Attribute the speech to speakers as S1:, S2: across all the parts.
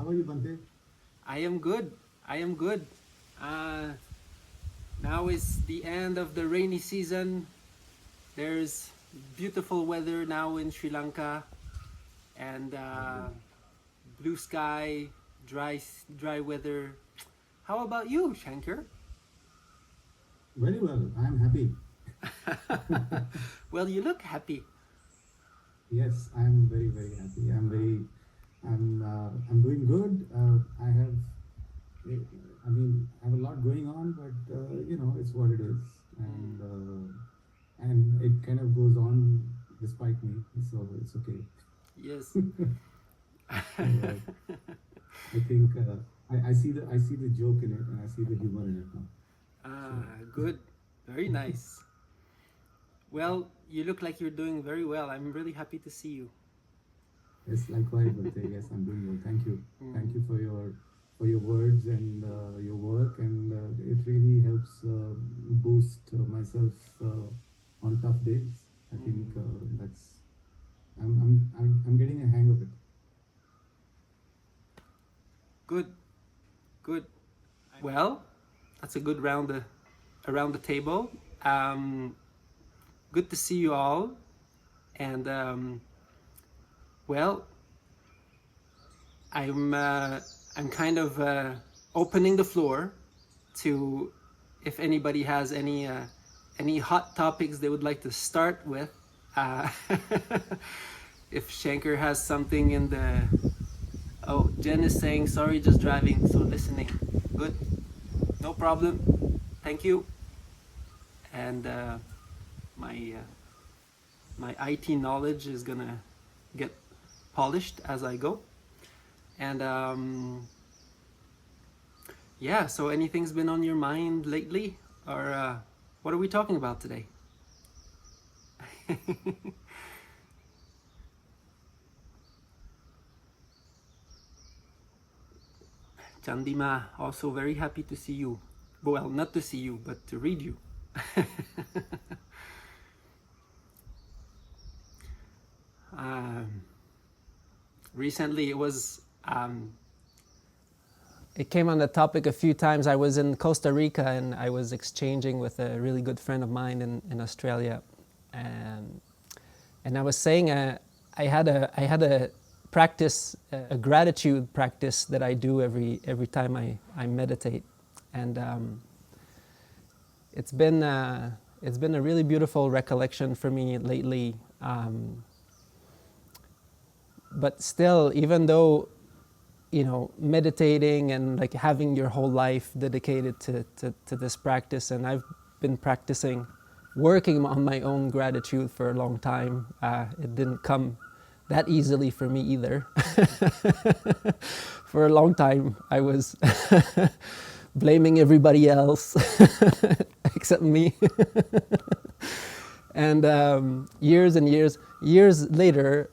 S1: How are you, Bhante?
S2: I am good. I am good. Now is the end of the rainy season. There's beautiful weather now in Sri Lanka, and
S1: Lovely.
S2: blue sky, dry weather. How about you, Shankar?
S1: Very well. I'm happy.
S2: Well, you look happy.
S1: Yes, I'm very, very happy. I'm doing good. I mean, I have a lot going on, but it's what it is,
S2: Mm,
S1: and it kind of goes on despite me, so it's okay.
S2: yes.
S1: So I think I see the joke in it, and I see the humor in it now. So
S2: Good. Very nice. Well, you look like you're doing very well. I'm really happy to see you.
S1: yes, likewise, Bhante. Yes, I'm doing well. Thank
S2: Mm,
S1: you for your words and your work, and it really helps boost myself on tough days. I think
S2: mm.
S1: that's I'm getting a hang of it.
S2: Good. Good. Well, that's a good round around the table. Um, Good to see you all, and well, I'm kind of opening the floor to if anybody has any hot topics they would like to start with. Uh, if Shankar has something in the Jen is saying sorry, just driving, so listening. Good, no problem. Thank you. And my my IT knowledge is gonna get polished as I go. And yeah, so anything's been on your mind lately, or what are we talking about today? Chandima, also very happy to see you. Well, not to see you, but to read you. um, Recently, it came on the topic a few times. I was in Costa Rica and I was exchanging with a really good friend of mine in Australia, and I was saying I had a practice, a gratitude practice that I do every time I meditate, and it's been a really beautiful recollection for me lately. But still, even though meditating and like having your whole life dedicated to this practice, and I've been practicing working on my own gratitude for a long time. It didn't come that easily for me either. For a long time I was blaming everybody else except me. And years and years later,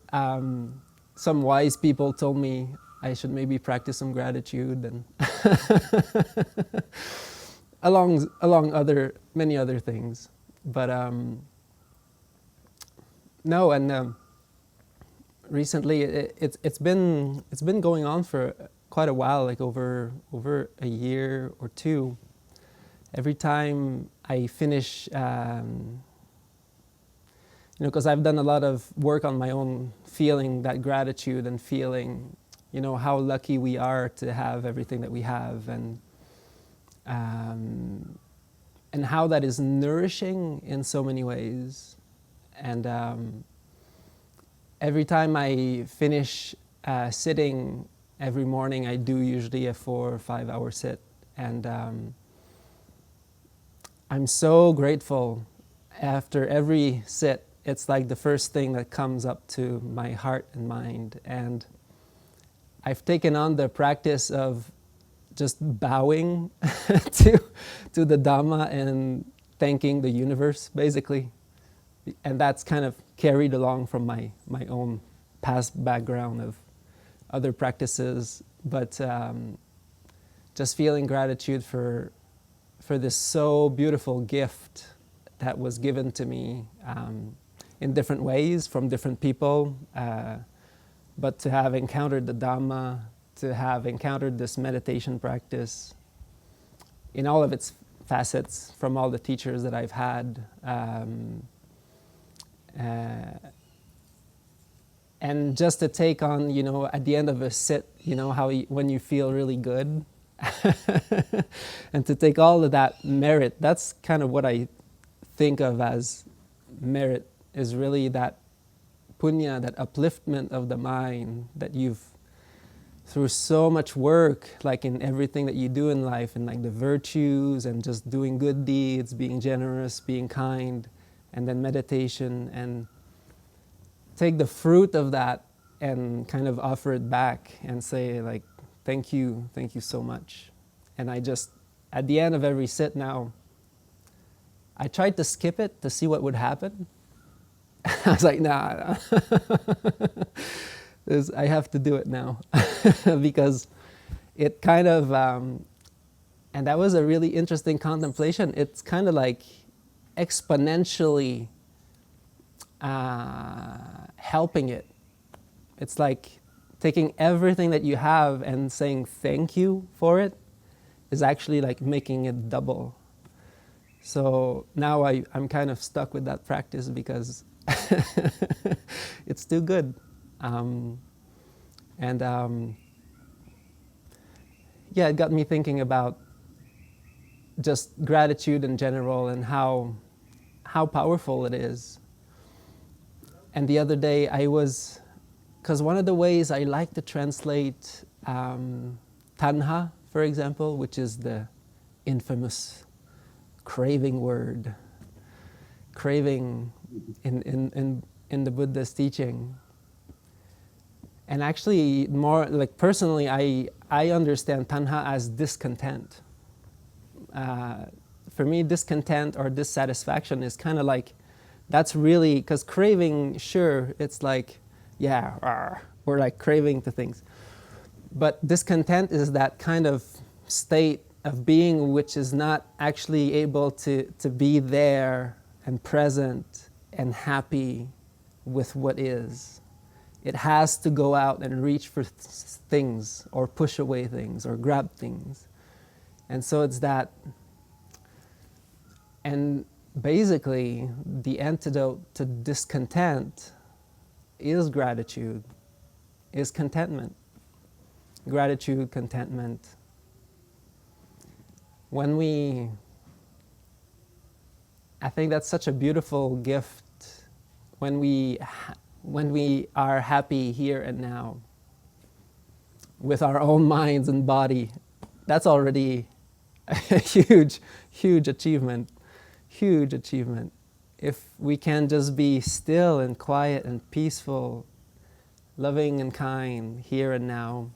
S2: some wise people told me I should maybe practice some gratitude, and along many other things. But no, and recently it's been going on for quite a while, like over a year or two. Every time I finish, because I've done a lot of work on my own, feeling that gratitude and feeling, how lucky we are to have everything that we have, and how that is nourishing in so many ways. And every time I finish sitting every morning, I do usually a 4 or 5 hour sit, and I'm so grateful. After every sit, it's like the first thing that comes up to my heart and mind. And I've taken on the practice of just bowing to the Dhamma and thanking the universe, basically. And that's kind of carried along from my own past background of other practices. But just feeling gratitude for this so beautiful gift that was given to me in different ways from different people. But to have encountered the Dhamma, to have encountered this meditation practice in all of its facets from all the teachers that I've had. And just to take on, at the end of a sit, when you feel really good, and to take all of that merit, that's kind of what I think of as merit, is really that punya, that upliftment of the mind that you've, through so much work, like in everything that you do in life, and like the virtues and just doing good deeds, being generous, being kind, and then meditation, and take the fruit of that and kind of offer it back and say, like, thank you so much. And I just, at the end of every sit now, I tried to skip it to see what would happen. I was like, nah, I have to do it now. Because it kind of, and that was a really interesting contemplation. It's kind of like exponentially helping it. It's like taking everything that you have and saying thank you for it is actually like making it double. So now I'm kind of stuck with that practice because it's too good. Yeah, it got me thinking about just gratitude in general and how powerful it is. And the other day because one of the ways I like to translate tanha, for example, which is the infamous craving word, craving in the Buddha's teaching. And actually, more like personally, I understand tanha as discontent. For me, discontent or dissatisfaction is kind of like, that's really, because craving, sure, it's like, yeah, we're like craving to things. But discontent is that kind of state of being which is not actually able to be there and present and happy with what is. It has to go out and reach for things or push away things or grab things. And so it's that. And basically, the antidote to discontent is gratitude, is contentment. Gratitude, contentment. I think that's such a beautiful gift when we are happy here and now with our own minds and body. That's already a huge achievement. Huge achievement. If we can just be still and quiet and peaceful, loving and kind here and now,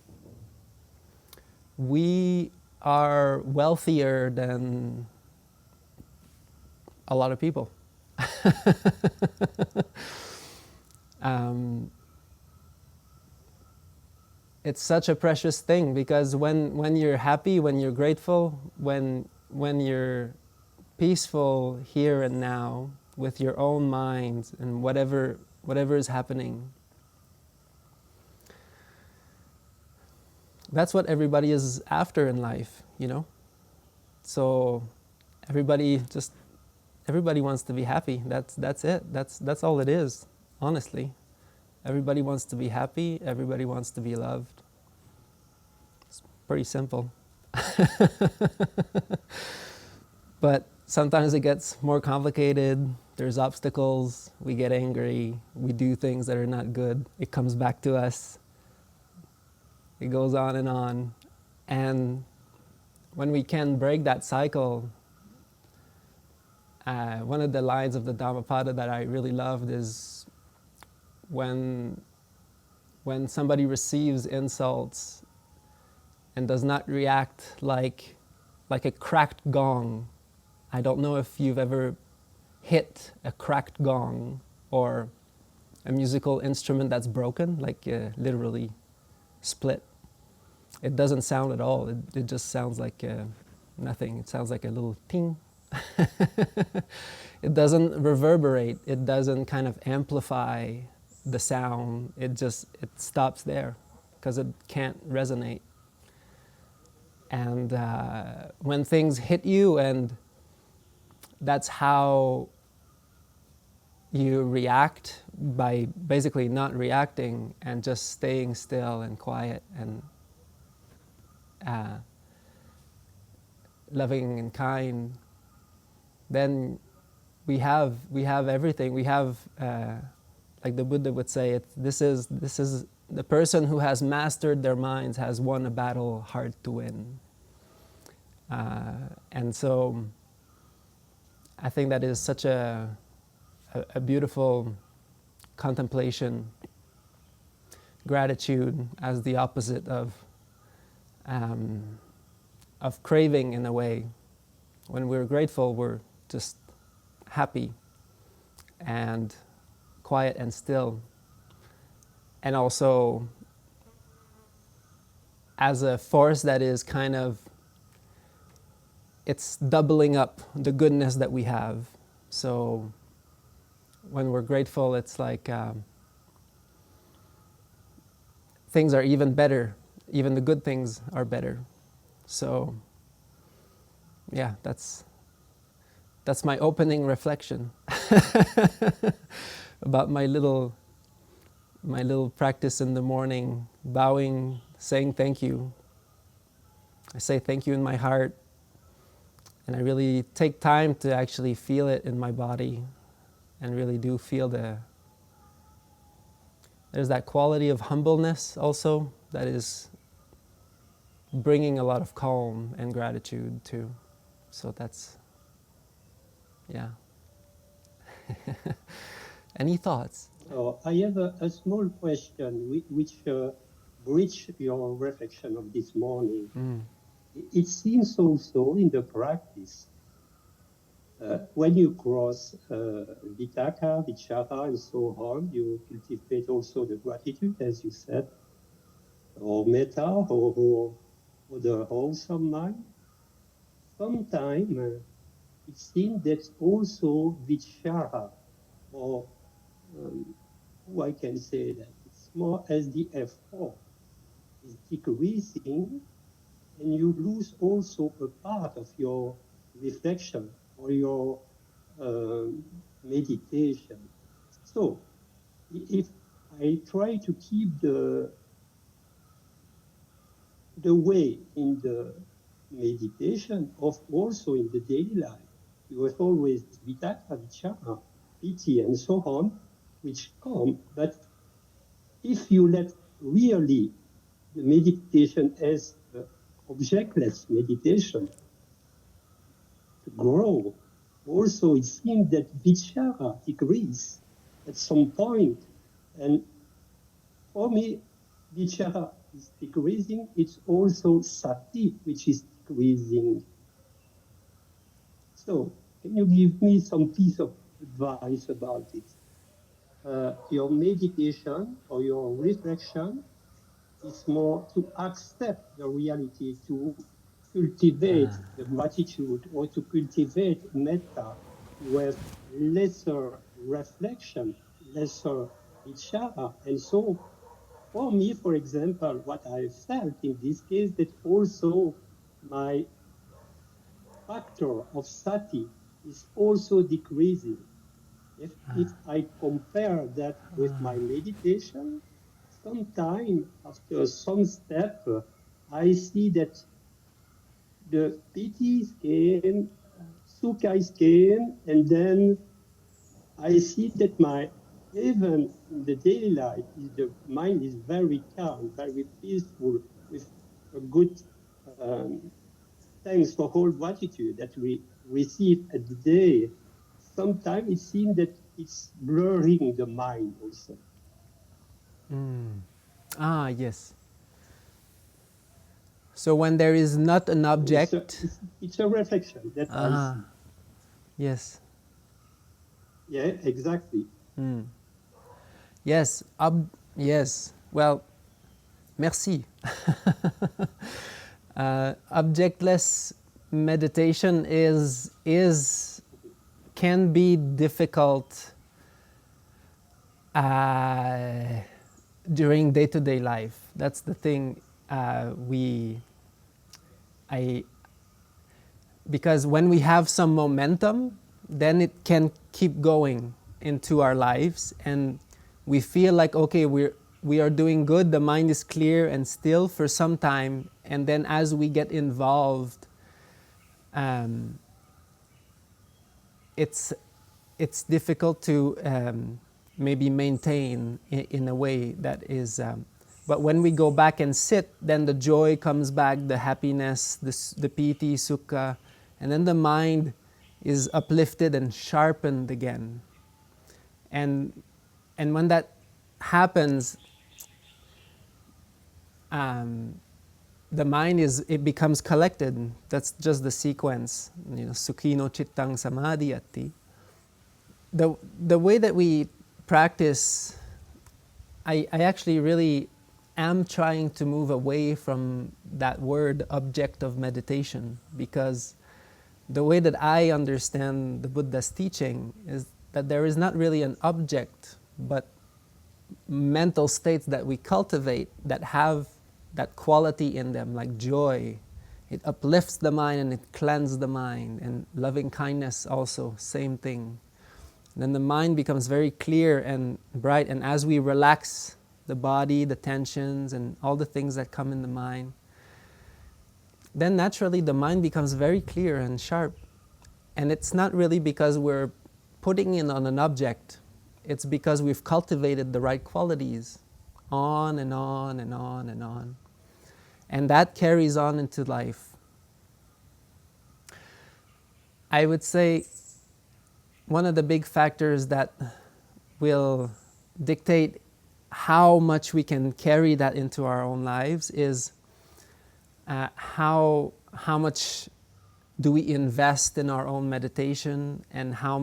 S2: we are wealthier than a lot of people. It's such a precious thing because when you're happy, when you're grateful, when you're peaceful here and now with your own mind and whatever is happening, that's what everybody is after in life, So everybody wants to be happy. That's it. That's all it is, honestly. Everybody wants to be happy. Everybody wants to be loved. It's pretty simple. But sometimes it gets more complicated. There's obstacles. We get angry. We do things that are not good. It comes back to us. It goes on. And when we can break that cycle, one of the lines of the Dhammapada that I really loved is when somebody receives insults and does not react like a cracked gong. I don't know if you've ever hit a cracked gong or a musical instrument that's broken, like literally split. It doesn't sound at all. It just sounds like nothing. It sounds like a little ting. It doesn't reverberate. It doesn't kind of amplify the sound. It stops there. because it can't resonate. And when things hit you, and that's how you react, by basically not reacting and just staying still and quiet and loving and kind, then we have everything. We have, like the Buddha would say, this is the person who has mastered their minds has won a battle hard to win. And so I think that is such a beautiful contemplation, gratitude as the opposite of craving in a way. When we're grateful, we're just happy and quiet and still. And also as a force that is kind of, it's doubling up the goodness that we have. So when we're grateful, it's like things are even better. Even the good things are better. So yeah, that's my opening reflection about my little practice in the morning, bowing, saying thank you. I say thank you in my heart, and I really take time to actually feel it in my body, and really do feel there's that quality of humbleness also that is bringing a lot of calm and gratitude too. So that's, yeah. Any thoughts?
S3: I have a small question which bridge your reflection of this morning. It seems also in the practice, when you cross vitaka, vichara, and so on, you cultivate also the gratitude, as you said, or metta, or the wholesome mind. Sometimes it seems that also vichara, or how I can say that, it's more as the effort is decreasing, and you lose also a part of your reflection or your meditation. So if I try to keep the way in the meditation, of also in the daily life, you have always vitaka, vichara, piti, and so on, which come. But if you let really the meditation as objectless meditation to grow, also it seems that vichara decrease at some point. And for me, vichara is decreasing. It's also sati, which is decreasing. So can you give me some piece of advice about it? Your meditation or your reflection is more to accept the reality, to cultivate the gratitude, or to cultivate metta, to have lesser reflection, lesser vichara. And so for me, for example, what I felt in this case, that also my factor of sati is also decreasing. If I compare that with my meditation, sometime after some step, I see that the piti came, sukha came, and then I see that even in the daily life, the mind is very calm, very peaceful, with a good thanks for whole gratitude that we receive at the day. Sometimes it seems that it's blurring the mind also.
S2: Yes. So when there is not an object...
S3: It's a reflection that I see.
S2: Yes.
S3: Yeah, exactly.
S2: Yes. Yes. Well, merci. Objectless meditation can be difficult during day-to-day life. That's the thing. Because when we have some momentum, then it can keep going into our lives, and we feel like, okay, we are doing good, the mind is clear and still for some time, and then as we get involved, it's difficult to maybe maintain in a way that is. But when we go back and sit, then the joy comes back, the happiness, the piti, sukha, and then the mind is uplifted and sharpened again. And when that happens, the mind it becomes collected. That's just the sequence. Sukhino chittang samadhiyati. The way that we practice, I actually really am trying to move away from that word object of meditation, because the way that I understand the Buddha's teaching is that there is not really an object, but mental states that we cultivate that have that quality in them, like joy. It uplifts the mind and it cleanses the mind. And loving kindness also, same thing. And then the mind becomes very clear and bright, and as we relax the body, the tensions, and all the things that come in the mind, then naturally the mind becomes very clear and sharp. And it's not really because we're putting in on an object, it's because we've cultivated the right qualities, on and on and on and on. And that carries on into life. I would say one of the big factors that will dictate how much we can carry that into our own lives is how much do we invest in our own meditation, and how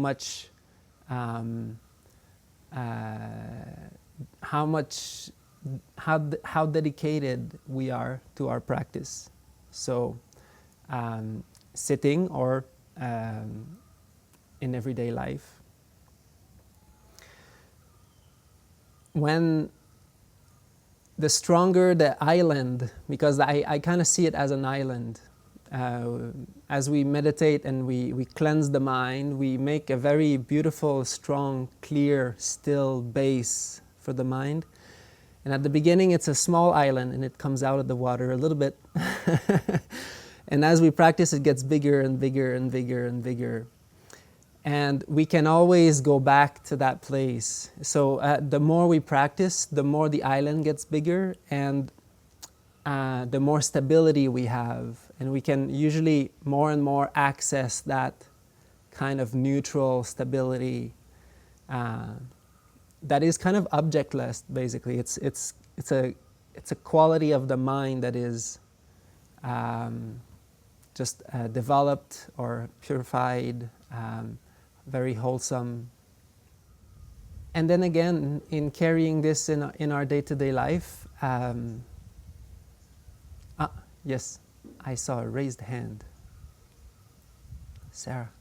S2: dedicated we are to our practice. So sitting or in everyday life. When the stronger the island, because I kind of see it as an island, as we meditate and we cleanse the mind, we make a very beautiful, strong, clear, still base for the mind. And at the beginning it's a small island and it comes out of the water a little bit. And as we practice, it gets bigger and bigger and bigger and bigger. And we can always go back to that place. So the more we practice, the more the island gets bigger, and the more stability we have. And we can usually more and more access that kind of neutral stability that is kind of objectless, basically. It's a quality of the mind that is just developed or purified, very wholesome. And then again, in carrying this in our day-to-day life, yes, I saw a raised hand. Sarah,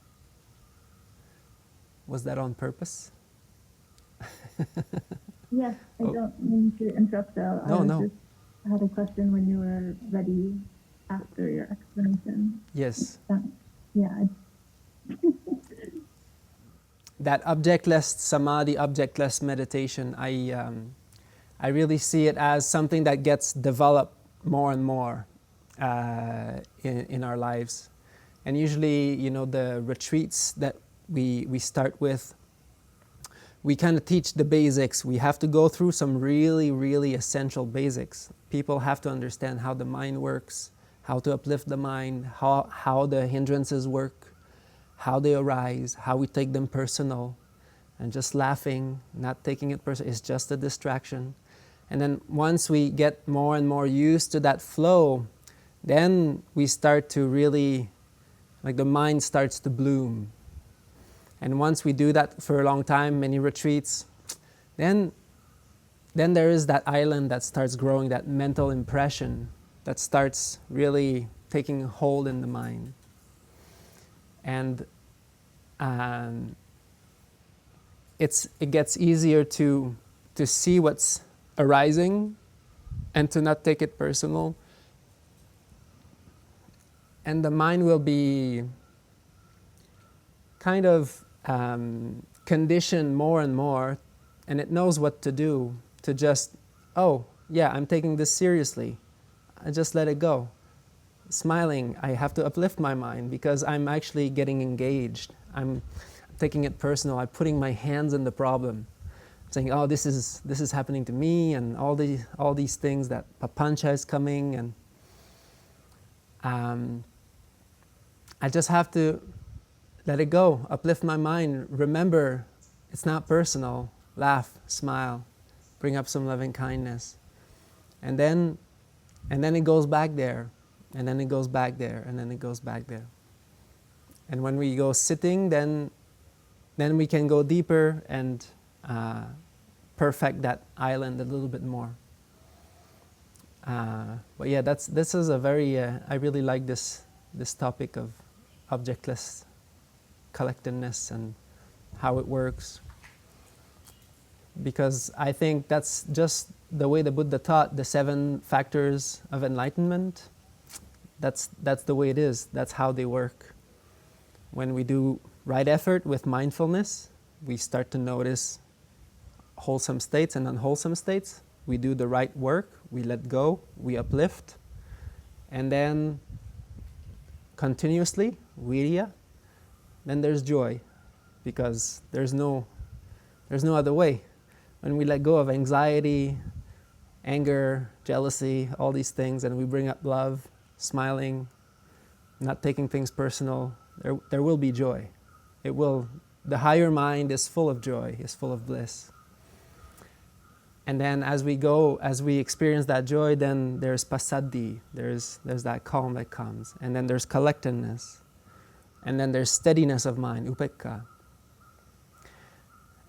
S2: was that on purpose?
S4: Yes, I don't mean to interrupt though. I had a question when you were ready after your explanation.
S2: Yes.
S4: Yeah.
S2: That objectless samadhi, objectless meditation, I really see it as something that gets developed more and more in our lives. And usually, the retreats that we start with, we kind of teach the basics. We have to go through some really, really essential basics. People have to understand how the mind works, how to uplift the mind, how the hindrances work, how they arise, how we take them personal, and just laughing, not taking it personal, is just a distraction. And then once we get more and more used to that flow, then we start to really, the mind starts to bloom. And once we do that for a long time, many retreats, then there is that island that starts growing, that mental impression that starts really taking hold in the mind. And it gets easier to see what's arising and to not take it personal. And the mind will be kind of conditioned more and more, and it knows what to do, to just, oh, yeah, I'm taking this seriously. I just let it go. Smiling, I have to uplift my mind because I'm actually getting engaged. I'm taking it personal. I'm putting my hands in the problem, saying, oh, this is happening to me, and all these things, that papancha is coming, and I just have to let it go, uplift my mind, remember it's not personal, laugh, smile, bring up some loving kindness. And then it goes back there, and then it goes back there, and then it goes back there. And when we go sitting, then we can go deeper and perfect that island a little bit more. But yeah, this is a very, I really like this topic of objectless collectedness and how it works. Because I think that's just the way the Buddha taught the 7 factors of enlightenment. That's the way it is. That's how they work. When we do right effort with mindfulness, we start to notice wholesome states and unwholesome states. We do the right work, we let go, we uplift, and then continuously, virya, then there's joy, because there's no other way. When we let go of anxiety, anger, jealousy, all these things, and we bring up love, smiling, not taking things personal, there will be joy. It will. The higher mind is full of joy, is full of bliss. And then as we experience that joy, then there's passaddhi, there's that calm that comes. And then there's collectedness. And then there's steadiness of mind, upekkha.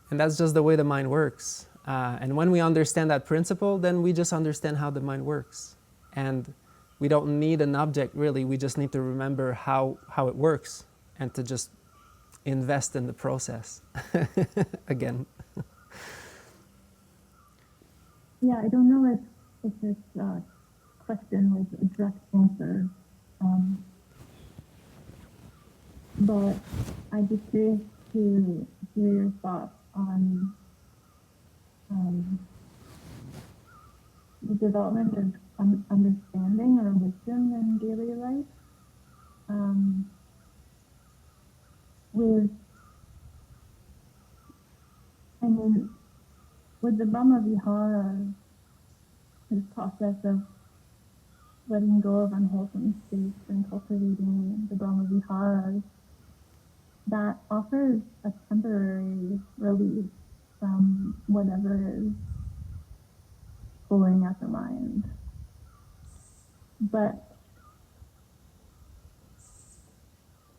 S2: And that's just the way the mind works. And when we understand that principle, then we just understand how the mind works. And we don't need an object, really. We just need to remember how it works and to just invest in the process again.
S4: Yeah, I don't know if this question was a direct answer, but I'd be curious to hear your thoughts on the development of understanding or wisdom in daily life. With the Brahma Vihara, this process of letting go of unwholesome states and cultivating the Brahma Viharas, that offers a temporary relief from whatever is pulling at the mind. But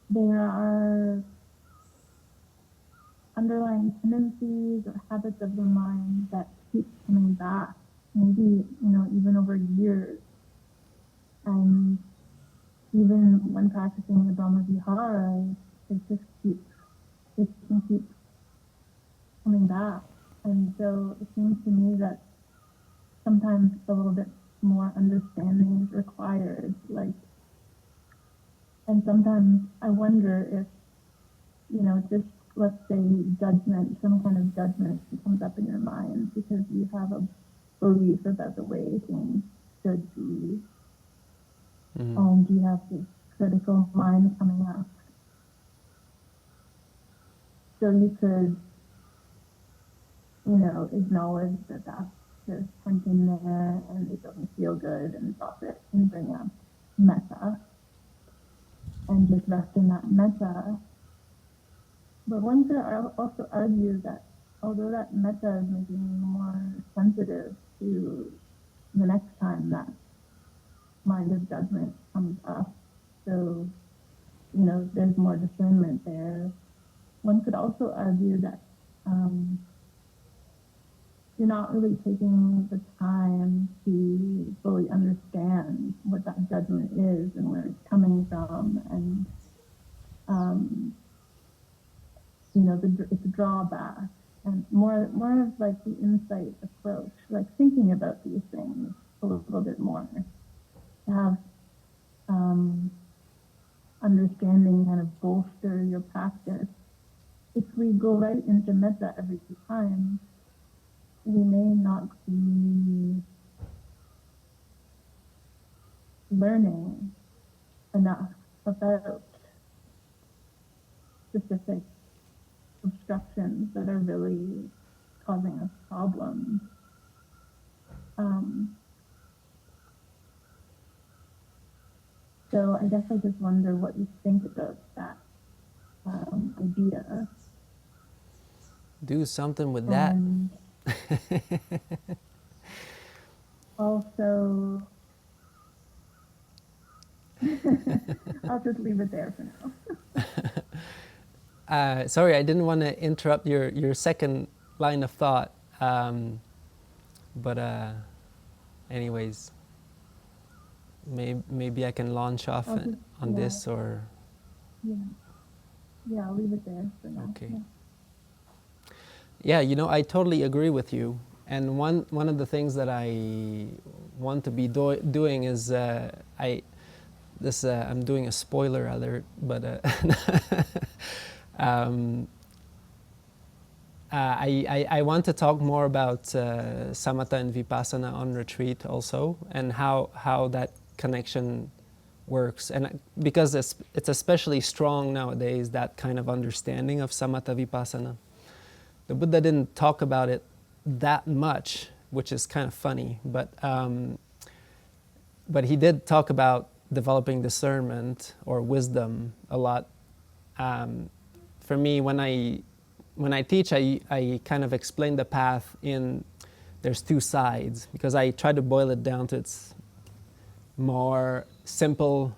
S4: there are underlying tendencies or habits of the mind that keep coming back, maybe, even over years. And even when practicing the Brahma Vihara, it can keep coming back. And so it seems to me that sometimes a little bit more understanding is required. And sometimes I wonder if, just let's say judgment, some kind of judgment comes up in your mind because you have a belief about the way things should be.
S2: Mm-hmm.
S4: And you have this critical mind coming up. So you could, acknowledge that there's tension there and it doesn't feel good and drop it and bring up metta and just rest in that metta. But one could also argue that although that metta is making you more sensitive to the next time that mind of judgment comes up, so, there's more discernment there. One could also argue that you're not really taking the time to fully understand what that judgment is and where it's coming from, and it's a drawback. and more of like the insight approach, like thinking about these things a little bit more, to have understanding kind of bolster your practice. If we go right into metta every time, we may not be learning enough about specific obstructions that are really causing us problems. So I guess I just wonder what you think about that idea.
S2: Do something with that.
S4: And also, I'll just leave it there for now.
S2: Sorry, I didn't want to interrupt your second line of thought. But anyways, maybe I can launch off on this, or...
S4: Yeah, I'll leave it there for now.
S2: Okay. Yeah, I totally agree with you. And one of the things that I want to be doing is I'm doing a spoiler alert, but I want to talk more about samatha and vipassana on retreat also, and how that connection works. And because it's especially strong nowadays, that kind of understanding of samatha vipassana. The Buddha didn't talk about it that much, which is kind of funny, but he did talk about developing discernment or wisdom a lot. For me, when I teach, I kind of explain the path in there's two sides, because I try to boil it down to its more simplest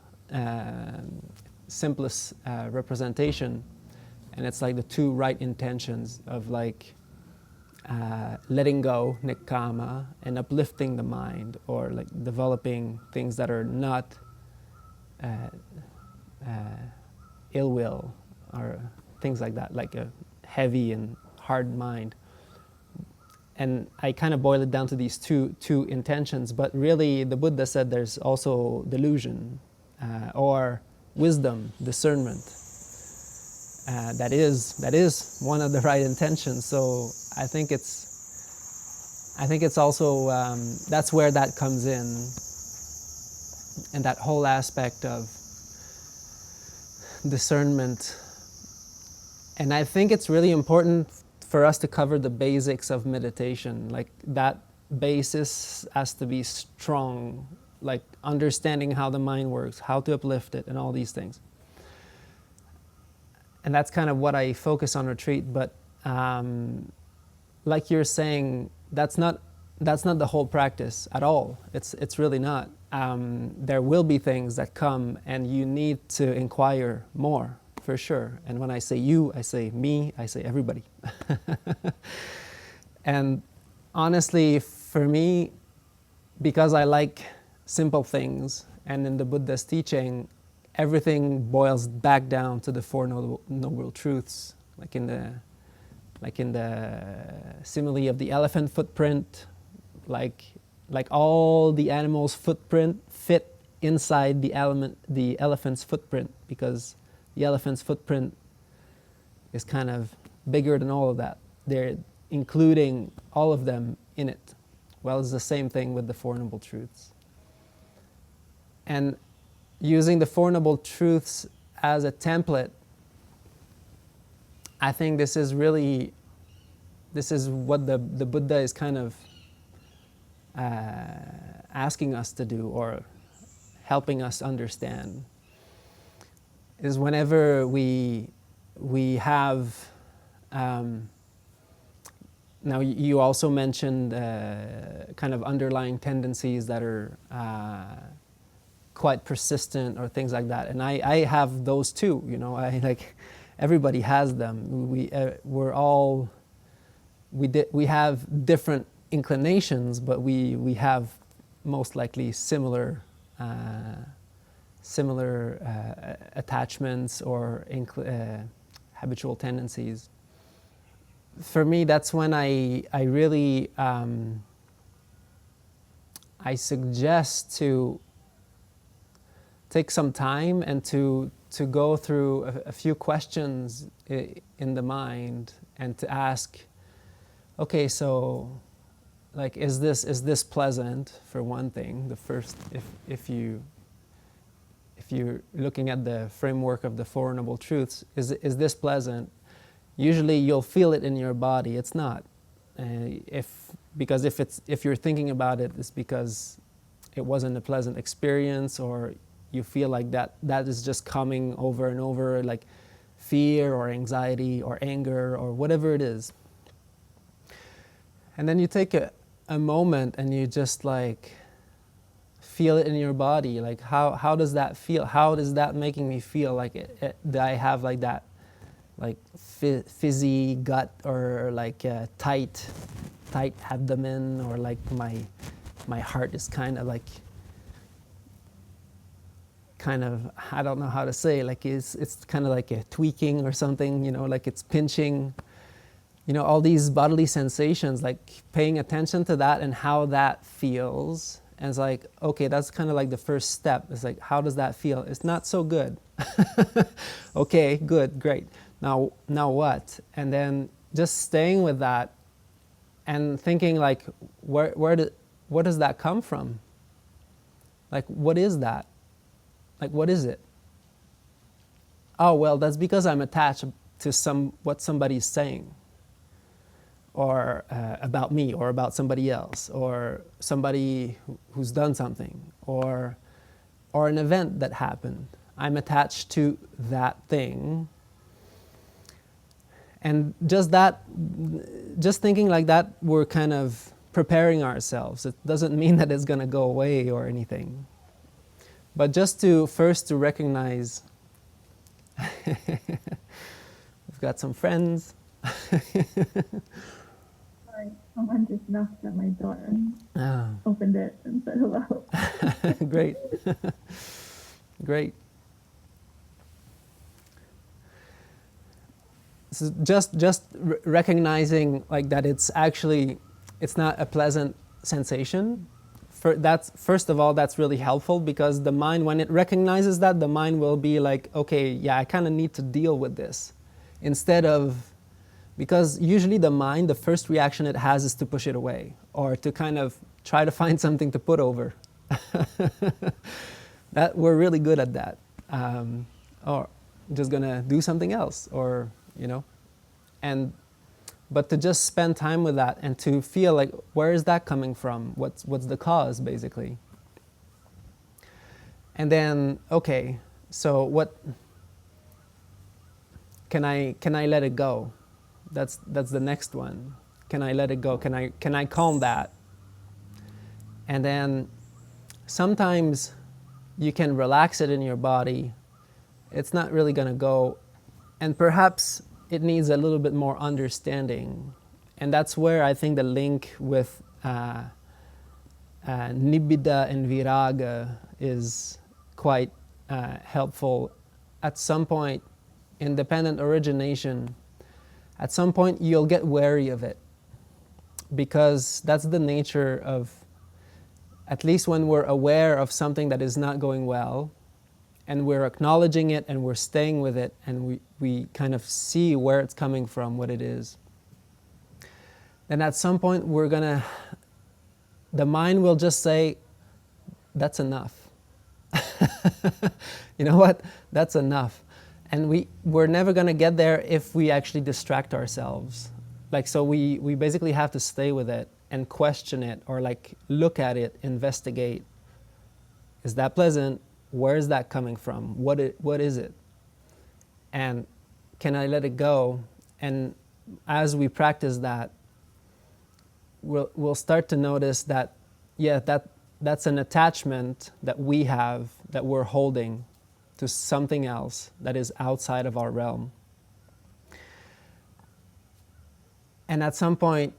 S2: representation. And it's like the two right intentions of like letting go, nikkama, and uplifting the mind, or like developing things that are not ill will or things like that, like a heavy and hard mind. And I kind of boil it down to these two intentions, but really the Buddha said there's also delusion or wisdom, discernment. That is one of the right intentions. So I think it's also that's where that comes in, and that whole aspect of discernment. And I think it's really important for us to cover the basics of meditation. Like that basis has to be strong, like understanding how the mind works, how to uplift it, and all these things. And that's kind of what I focus on retreat. But like you're saying, that's not the whole practice at all. It's really not. There will be things that come, and you need to inquire more, for sure. And when I say you, I say me, I say everybody. And honestly, for me, because I like simple things, and in the Buddha's teaching, everything boils back down to the Four Noble Truths, like in the simile of the elephant footprint, like all the animals' footprint fit inside the elephant's footprint, because the elephant's footprint is kind of bigger than all of that. They're including all of them in it. Well, it's the same thing with the Four Noble Truths. And using the Four Noble Truths as a template, I think this is what the Buddha is kind of asking us to do, or helping us understand, is whenever we have, now you also mentioned kind of underlying tendencies that are quite persistent or things like that, and I have those too. Everybody has them. We have different inclinations, but we have most likely similar attachments or habitual tendencies. for me, that's when I really, I suggest to take some time and to go through a few questions in the mind and to ask, okay, so like, is this pleasant, for one thing? The first, if you're looking at the framework of the Four Noble Truths, is this pleasant? Usually you'll feel it in your body. It's not. Because if you're thinking about it, it's because it wasn't a pleasant experience, or you feel like that is just coming over and over, like fear or anxiety or anger or whatever it is. And then you take a moment and you just like feel it in your body. Like how does that feel? How is that making me feel? Like that I have like that, like fizzy gut, or like a tight abdomen, or like my heart is kind of I don't know how to say, like it's kind of like a tweaking or something, like it's pinching, all these bodily sensations, like paying attention to that and how that feels. And it's like, okay, that's kind of like the first step. It's like, how does that feel? It's not so good. Okay, good, great. Now what? And then just staying with that and thinking like, what does that come from? Like, what is that? Like, what is it? Oh, well, that's because I'm attached to what somebody's saying, or about me, or about somebody else, or somebody who's done something, or an event that happened. I'm attached to that thing. And just thinking like that, we're kind of preparing ourselves. It doesn't mean that it's going to go away or anything. But just first to recognize, we've got some friends.
S4: Sorry, someone just knocked at my door and opened it and said hello.
S2: Great. Great. So just recognizing like that it's not a pleasant sensation. First of all, that's really helpful, because the mind, when it recognizes that, the mind will be like, okay, yeah, I kind of need to deal with this. Because usually the mind, the first reaction it has is to push it away, or to kind of try to find something to put over. That we're really good at that. Or just gonna do something else, or but to just spend time with that and to feel like, where is that coming from? What's the cause, basically? And then, okay, so what can I let it go? That's the next one. Can I let it go? Can I calm that? And then sometimes you can relax it in your body. It's not really going to go, and perhaps it needs a little bit more understanding. And that's where I think the link with nibbida and viraga is quite helpful. At some point, independent origination, at some point you'll get wary of it, because that's the nature of, at least when we're aware of something that is not going well, and we're acknowledging it and we're staying with it, and we kind of see where it's coming from, what it is. Then at some point the mind will just say, that's enough. You know what? That's enough. And we're never going to get there if we actually distract ourselves. Like, so we basically have to stay with it and question it, or like look at it, investigate. Is that pleasant? Where is that coming from? What is it? And can I let it go? And as we practice that, we'll start to notice that, yeah, that's an attachment that we have, that we're holding to something else that is outside of our realm. And at some point,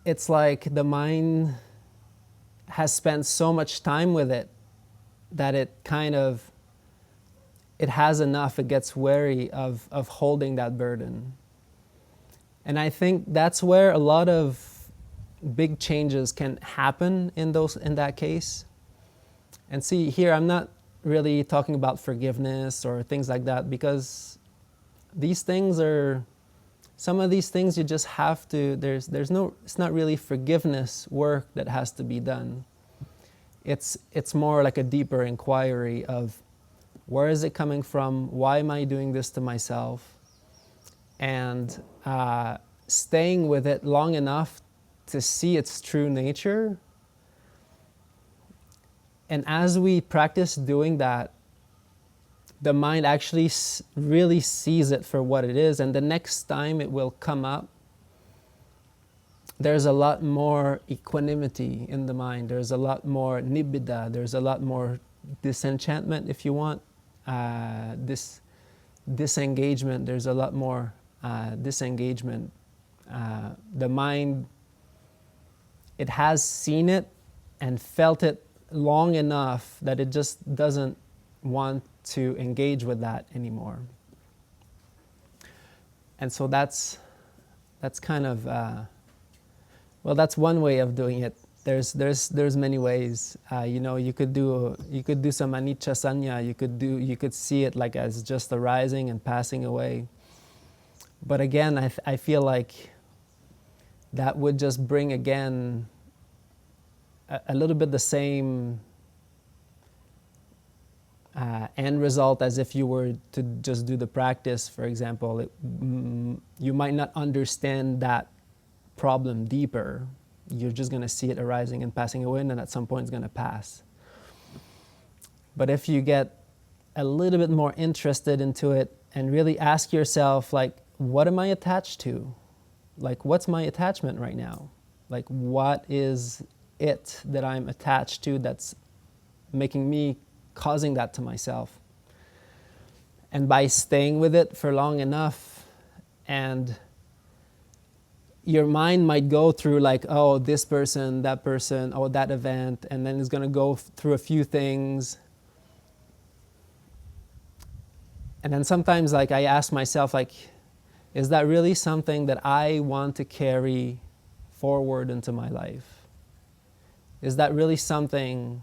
S2: it's like the mind has spent so much time with it that it kind of it has enough, it gets wary of holding that burden. And I think that's where a lot of big changes can happen in that case. And see, here I'm not really talking about forgiveness or things like that, because these things are, some of these things you just have to, there's no, it's not really forgiveness work that has to be done. It's more like a deeper inquiry of, where is it coming from? Why am I doing this to myself? And staying with it long enough to see its true nature. And as we practice doing that, the mind actually really sees it for what it is. And the next time it will come up, there's a lot more equanimity in the mind. There's a lot more nibbida. There's a lot more disenchantment, if you want. This disengagement, there's a lot more disengagement. The mind, it has seen it and felt it long enough that it just doesn't want to engage with that anymore. And so that's kind of, well, that's one way of doing it. There's many ways. You could do some anicca sanya. You could see it like as just arising and passing away. But again, I feel like that would just bring again a little bit the same end result as if you were to just do the practice. For example, you might not understand that problem deeper. You're just going to see it arising and passing away, and then at some point it's going to pass. But if you get a little bit more interested into it and really ask yourself, like, what am I attached to? Like, what's my attachment right now? Like, what is it that I'm attached to that's making me, causing that to myself? And by staying with it for long enough, and your mind might go through like, oh, this person, oh, that event, and then it's going to go through a few things. And then sometimes, like, I ask myself, like, is that really something that I want to carry forward into my life? Is that really something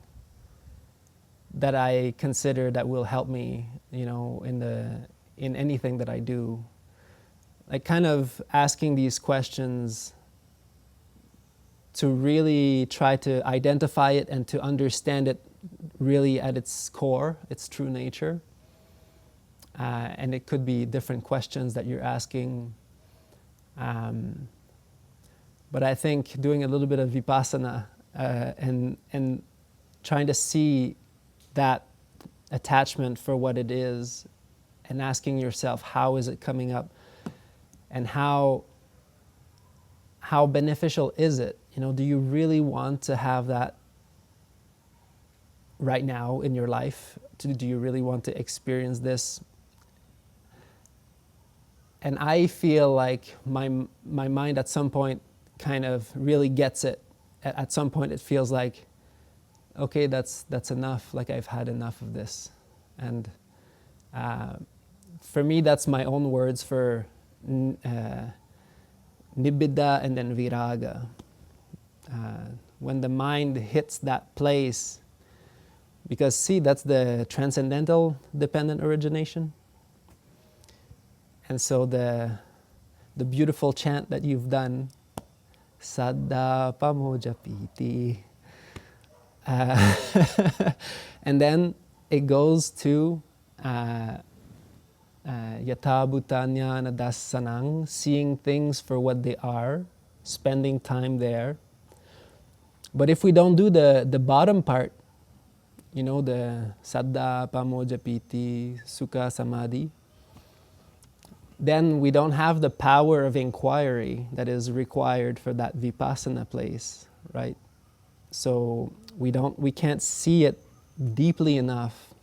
S2: that I consider that will help me, in anything that I do? Like, kind of asking these questions to really try to identify it and to understand it really at its core, its true nature. And it could be different questions that you're asking. But I think doing a little bit of vipassana and trying to see that attachment for what it is, and asking yourself, how is it coming up? And how beneficial is it? Do you really want to have that right now in your life? Do you really want to experience this? And I feel like my mind at some point kind of really gets it. At some point it feels like, okay, that's enough. Like, I've had enough of this. And for me, that's my own words for nibbida and then viraga. When the mind hits that place, because see, that's the transcendental dependent origination. And so the beautiful chant that you've done, Saddha Pamoja Piti, and then it goes to Yatha Bhutanya Nadasanang, seeing things for what they are, spending time there. But if we don't do the bottom part, the Saddha Pamoja Piti Sukha Samadhi, then we don't have the power of inquiry that is required for that vipassana place, right? So we can't see it deeply enough.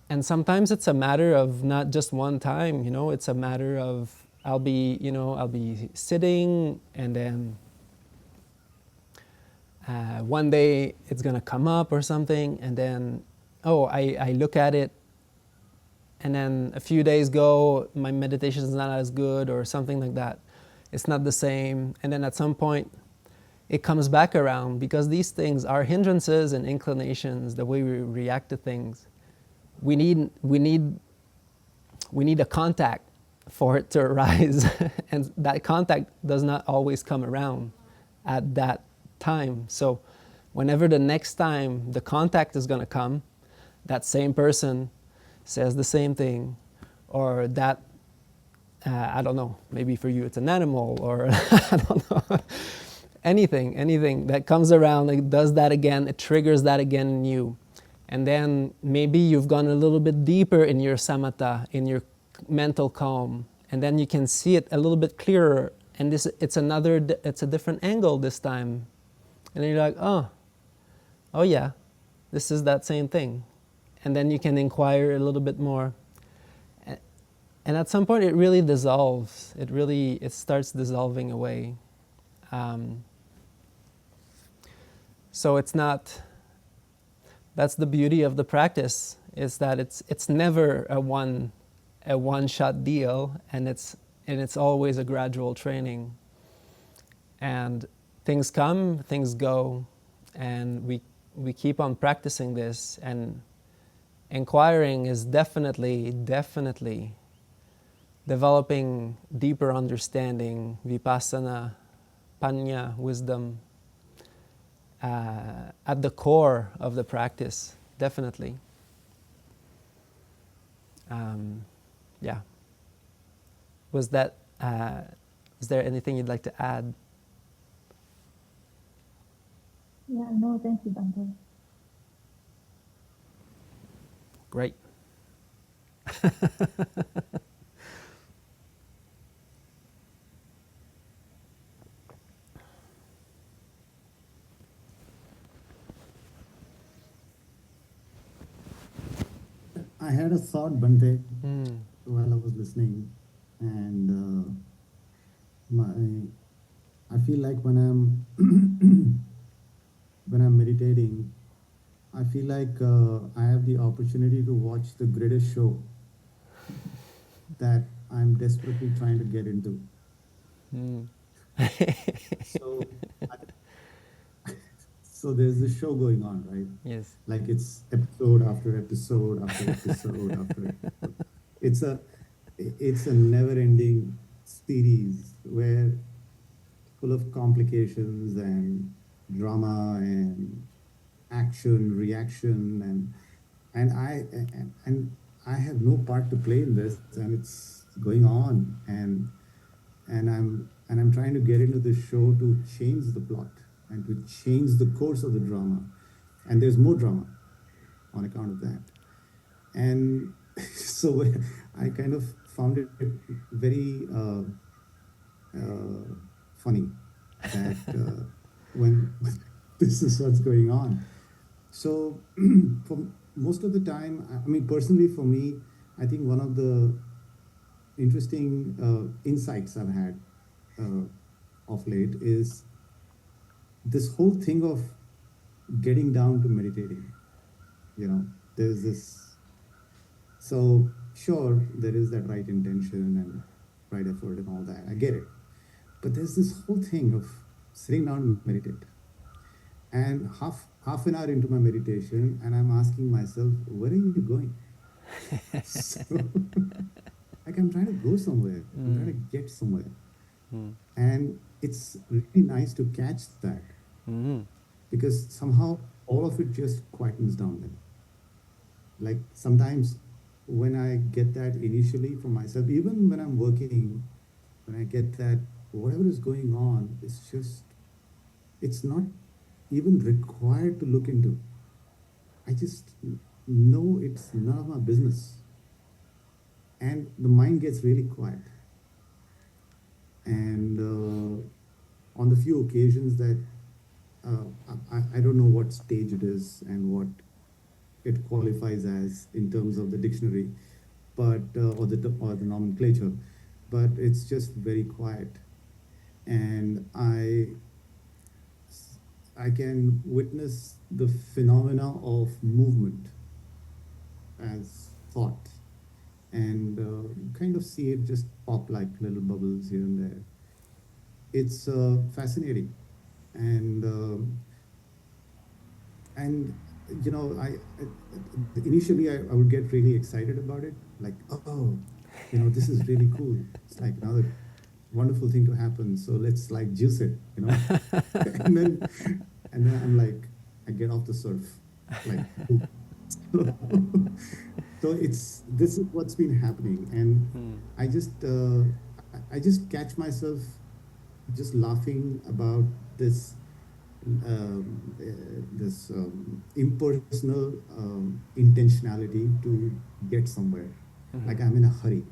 S2: And sometimes it's a matter of not just one time, it's a matter of I'll be sitting, and then one day it's gonna come up or something, and then oh, I look at it, and then a few days go, my meditation is not as good or something like that. It's not the same. And then at some point, it comes back around, because these things are hindrances and inclinations, the way we react to things. We need a contact for it to arise. And that contact does not always come around at that time. So whenever the next time the contact is going to come, that same person says the same thing, or that, I don't know, maybe for you it's an animal, or I don't know, anything that comes around, it does that again, it triggers that again in you. And then maybe you've gone a little bit deeper in your samatha, in your mental calm, and then you can see it a little bit clearer, and it's a different angle this time. And then you're like, oh yeah, this is that same thing. And then you can inquire a little bit more. And at some point it really dissolves. It starts dissolving away. So it's not, that's the beauty of the practice, is that it's never a one-shot deal, and it's always a gradual training. And things come, things go, and we keep on practicing this, and inquiring is definitely developing deeper understanding, vipassana, panya, wisdom, at the core of the practice, definitely. Yeah. Is there anything you'd like to add?
S4: Yeah, no, thank you, Bhante.
S2: Great.
S1: I had a thought, Bhante, while I was listening, and I feel like when I'm meditating, I feel like I have the opportunity to watch the greatest show that I'm desperately trying to get into. So, so there's this show going on, right?
S2: Yes.
S1: Like it's episode after episode after episode after episode. It's a never-ending series where full of complications and drama and action, reaction, and I have no part to play in this, and it's going on, and I'm trying to get into the show to change the plot and to change the course of the drama, and there's more drama on account of that, and so I kind of found it very funny that when this is what's going on. So for most of the time, I mean, personally for me, I think one of the interesting insights I've had of late is this whole thing of getting down to meditating. There's this, so sure, there is that right intention and right effort and all that, I get it, but there's this whole thing of sitting down and meditate, and half an hour into my meditation, and I'm asking myself, where are you going? So, like, I'm trying to go somewhere, I'm trying to get somewhere, and it's really nice to catch that, because somehow all of it just quietens down then. Like sometimes when I get that initially for myself, even when I'm working, when I get that whatever is going on, it's not even required to look into. I just know it's none of my business. And the mind gets really quiet. And on the few occasions that I don't know what stage it is and what it qualifies as in terms of the dictionary, but or the nomenclature, but it's just very quiet, and I can witness the phenomena of movement as thought, and kind of see it just pop like little bubbles here and there. It's fascinating, and and initially I would get really excited about it, like, oh, this is really cool. It's like another wonderful thing to happen, so let's like juice it, and then I'm like, I get off the surf, like, so this is what's been happening, and I just catch myself just laughing about this impersonal intentionality to get somewhere. Like, I'm in a hurry.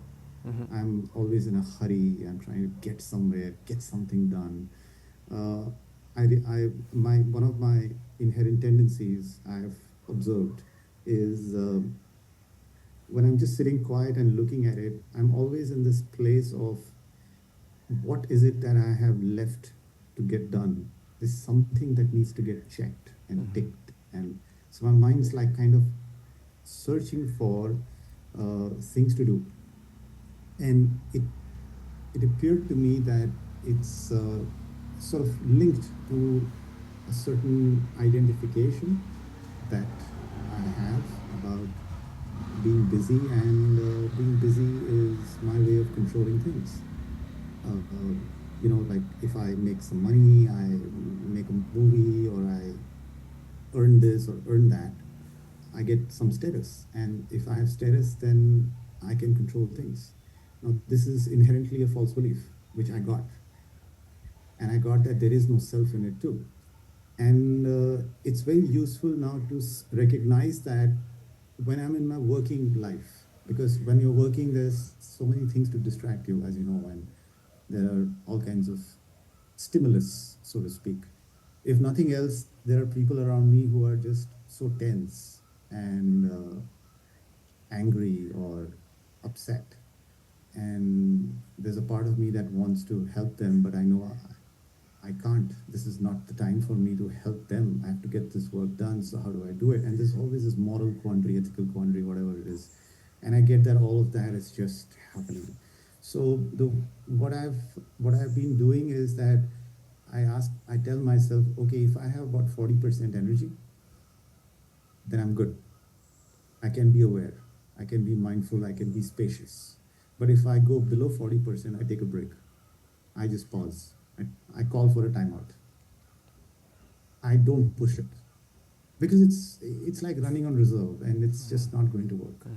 S1: I'm always in a hurry. I'm trying to get somewhere, get something done. One of my inherent tendencies I've observed is when I'm just sitting quiet and looking at it, I'm always in this place of, what is it that I have left to get done? There's something that needs to get checked and ticked. And so my mind's like kind of searching for things to do. And it appeared to me that it's sort of linked to a certain identification that I have about being busy, and being busy is my way of controlling things. Like, if I make some money, I make a movie, or I earn this or earn that, I get some status. And if I have status, then I can control things. Now, this is inherently a false belief, which I got. And I got that there is no self in it too. And it's very useful now to recognize that when I'm in my working life, because when you're working, there's so many things to distract you, as you know, and there are all kinds of stimulus, so to speak. If nothing else, there are people around me who are just so tense and angry or upset. And there's a part of me that wants to help them, but I know I can't. This is not the time for me to help them. I have to get this work done, so how do I do it? And there's always this moral quandary, ethical quandary, whatever it is. And I get that all of that is just happening. So what I've been doing is that I tell myself, okay, if I have about 40% energy, then I'm good. I can be aware, I can be mindful, I can be spacious. But if I go below 40%, I take a break. I just pause. I call for a timeout. I don't push it, because it's like running on reserve, and it's just not going to work.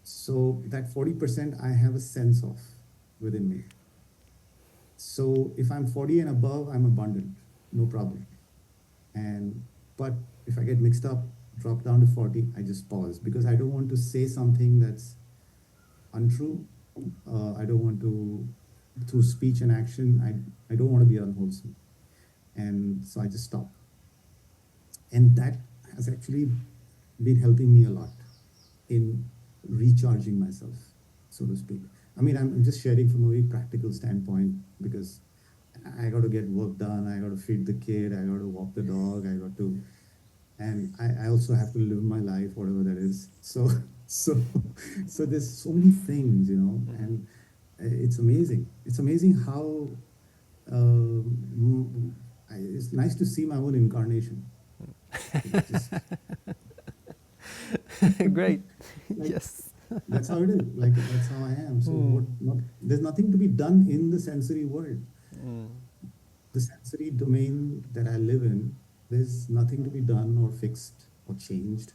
S1: So that 40% I have a sense of within me. So if I'm 40 and above, I'm abundant, no problem. But if I get mixed up, drop down to 40, I just pause, because I don't want to say something that's untrue. I don't want to, through speech and action, I don't want to be unwholesome. And so I just stop. And that has actually been helping me a lot in recharging myself, so to speak. I mean, I'm just sharing from a very practical standpoint, because I got to get work done, I got to feed the kid, I got to walk the dog, and I also have to live my life, whatever that is. So there's so many things, and it's amazing. It's amazing how it's nice to see my own incarnation.
S2: Great.
S1: Like,
S2: yes.
S1: That's how it is. Like, that's how I am. So there's nothing to be done in the sensory world. The sensory domain that I live in, there's nothing to be done or fixed or changed.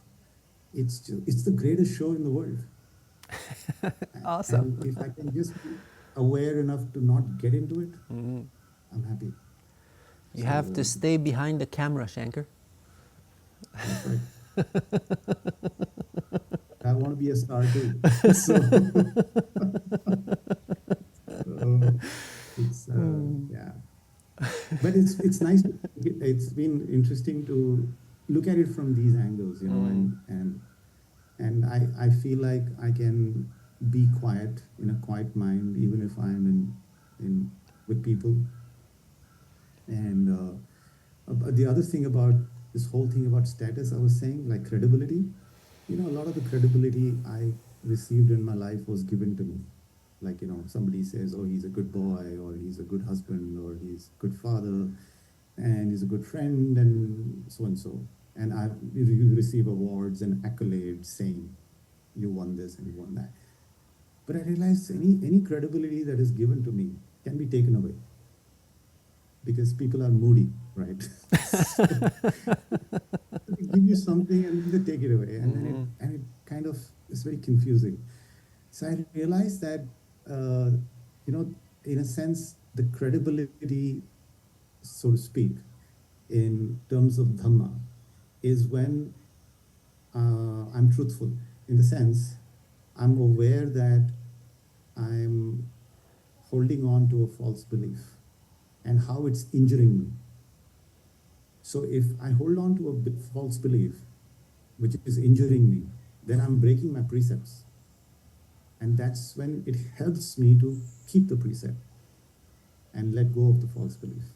S1: It's the greatest show in the world.
S2: Awesome.
S1: And if I can just be aware enough to not get into it, I'm happy.
S2: You have to stay behind the camera, Shankar.
S1: That's right. I want to be a star too. So it's yeah. But it's nice. It's been interesting to look at it from these angles, and I feel like I can be quiet in a quiet mind, even if I'm in with people. And the other thing about this whole thing about status, I was saying, like credibility. A lot of the credibility I received in my life was given to me. Like, somebody says, oh, he's a good boy, or he's a good husband, or he's a good father, and he's a good friend, and so and so. And you receive awards and accolades saying you won this and you won that. But I realized any credibility that is given to me can be taken away, because people are moody, right? So they give you something and then they take it away, and then it kind of is very confusing. So I realized that in a sense, the credibility, so to speak, in terms of Dhamma, is when I'm truthful, in the sense I'm aware that I'm holding on to a false belief and how it's injuring me. So if I hold on to a false belief which is injuring me, then I'm breaking my precepts. And that's when it helps me to keep the precept and let go of the false belief.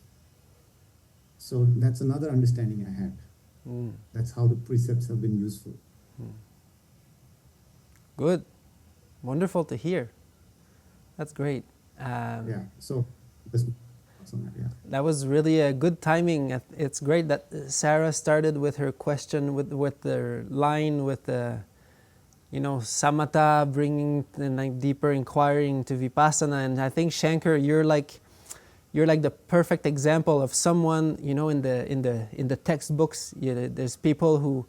S1: So that's another understanding I had. That's how the precepts have been useful.
S2: Good. Wonderful to hear. That's great.
S1: Yeah. So that's on that, yeah.
S2: That was really a good timing. It's great that Sarah started with her question with the line with the samatha, bringing deeper inquiring to vipassana. And I think, Shankar, you're like the perfect example of someone, in the textbooks. There's people who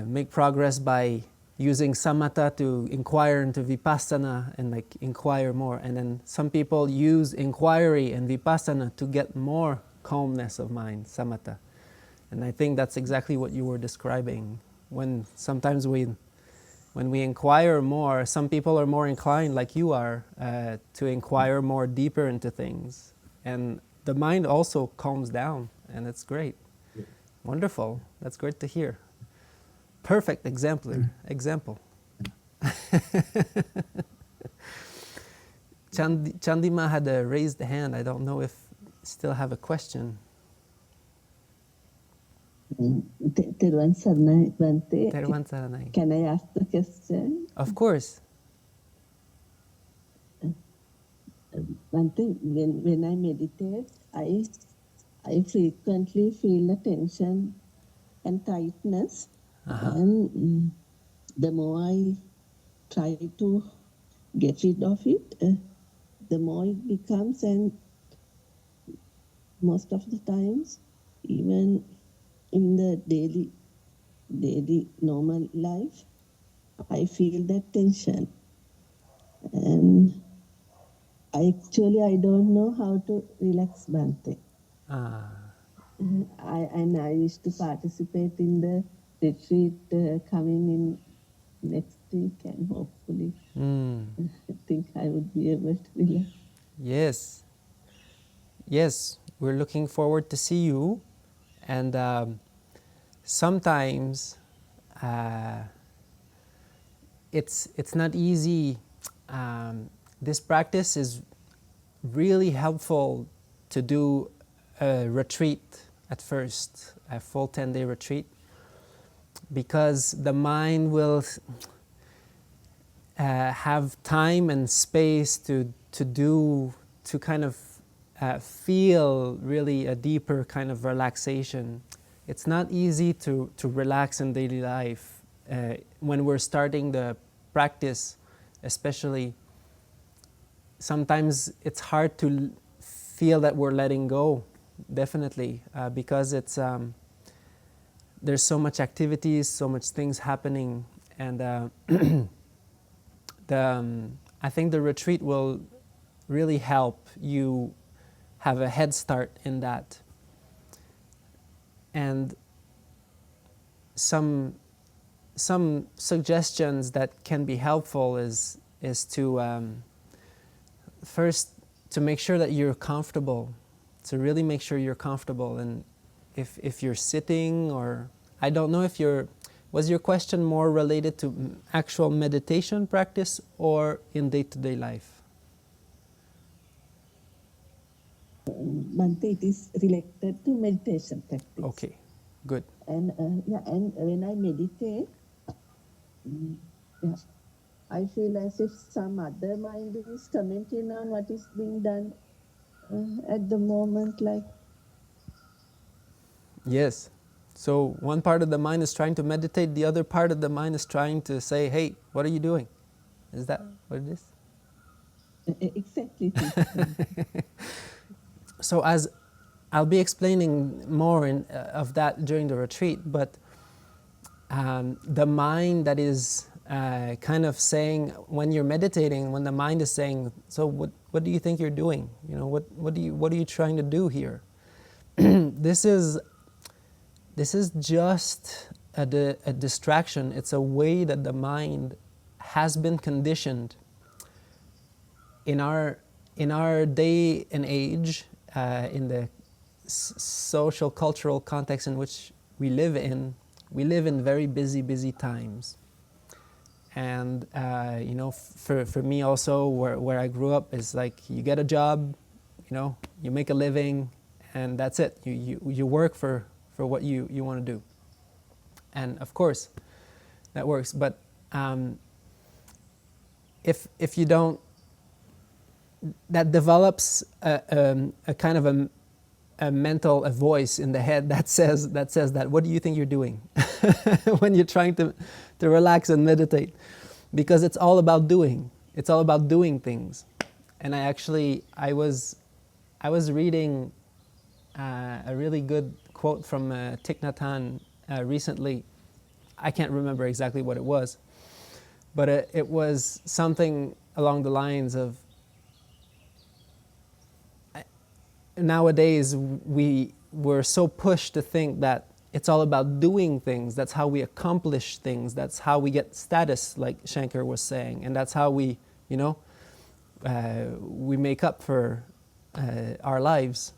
S2: make progress by using samatha to inquire into vipassana and inquire more. And then some people use inquiry and vipassana to get more calmness of mind, samatha. And I think that's exactly what you were describing. When we inquire more, some people are more inclined, like you are, to inquire more deeper into things. And the mind also calms down, and it's great.
S1: Yeah.
S2: Wonderful. That's great to hear. Perfect example. Chandima had a raised hand. I don't know if you still have a question.
S5: Teruvan Saranai, Bhante.
S2: Teruvan Saranai.
S5: Can I ask the question?
S2: Of course.
S5: Bhante, when I meditate, I frequently feel a tension and tightness. And the more I try to get rid of it, the more it becomes, and most of the times, even in the daily normal life, I feel that tension. And I don't know how to relax, Bhante. I used to participate in the retreat coming in next week, and hopefully I think I would be able to relax.
S2: Yes, we're looking forward to see you. And sometimes it's not easy. This practice is really helpful to do a retreat at first, a full 10-day retreat, because the mind will have time and space to kind of feel really a deeper kind of relaxation. It's not easy to relax in daily life. When we're starting the practice, especially, sometimes it's hard to feel that we're letting go, definitely, because it's there's so much activities, so much things happening, and I think the retreat will really help you have a head start in that. And some suggestions that can be helpful is to first to make sure that you're comfortable, to really make sure you're comfortable. And if you're sitting, or I don't know if was your question more related to actual meditation practice or in day-to-day life?
S5: Bhante, it is related to meditation practice.
S2: Okay, good.
S5: And when I meditate, yeah, I feel as if some other mind is commenting on what is being done at the moment, like.
S2: Yes. So one part of the mind is trying to meditate, the other part of the mind is trying to say, hey, what are you doing? Is that what it is?
S5: Exactly.
S2: So as I'll be explaining more of that during the retreat, but the mind that is kind of saying, when you're meditating, when the mind is saying, so what do you think you're doing? You know, what are you trying to do here? This is just a distraction. It's a way that the mind has been conditioned in our day and age, in the social cultural context in which we live in. We live in very busy times, and you know, for me also, where I grew up is like, you get a job, you know, you make a living, and that's it. You work for what you want to do, and of course that works. But if you don't, that develops a kind of a voice in the head that says that what do you think you're doing when you're trying to relax and meditate, because it's all about doing. It's all about doing things. And I was reading a really good quote from Thich Nhat Hanh recently. I can't remember exactly what it was, but it was something along the lines of, nowadays we're so pushed to think that it's all about doing things. That's how we accomplish things. That's how we get status, like Shankar was saying, and that's how we, you know, we make up for our lives.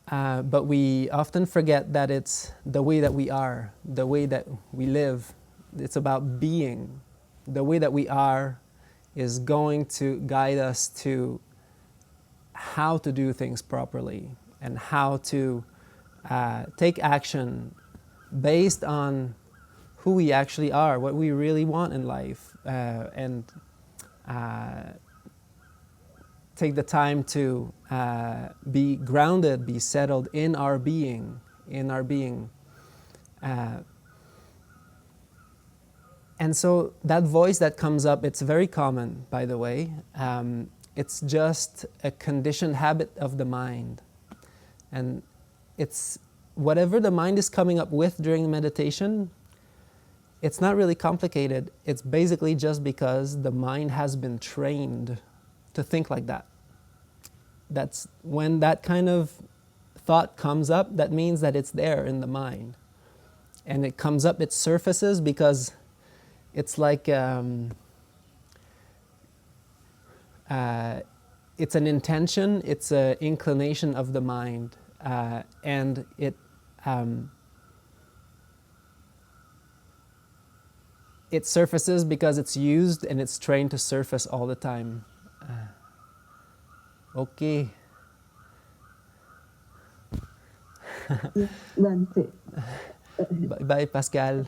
S2: But we often forget that it's the way that we are, the way that we live. It's about being. The way that we are is going to guide us to how to do things properly and how to take action based on who we actually are, what we really want in life, and take the time to be grounded, be settled in our being, and so that voice that comes up, it's very common, by the way. It's just a conditioned habit of the mind. And it's whatever the mind is coming up with during meditation, it's not really complicated. It's basically just because the mind has been trained to think like that. That's when that kind of thought comes up, that means that it's there in the mind. And it comes up, it surfaces because it's like it's an intention, it's an inclination of the mind, and it surfaces because it's used and it's trained to surface all the time. Okay.
S5: Bhante.
S2: Bye, Pascal.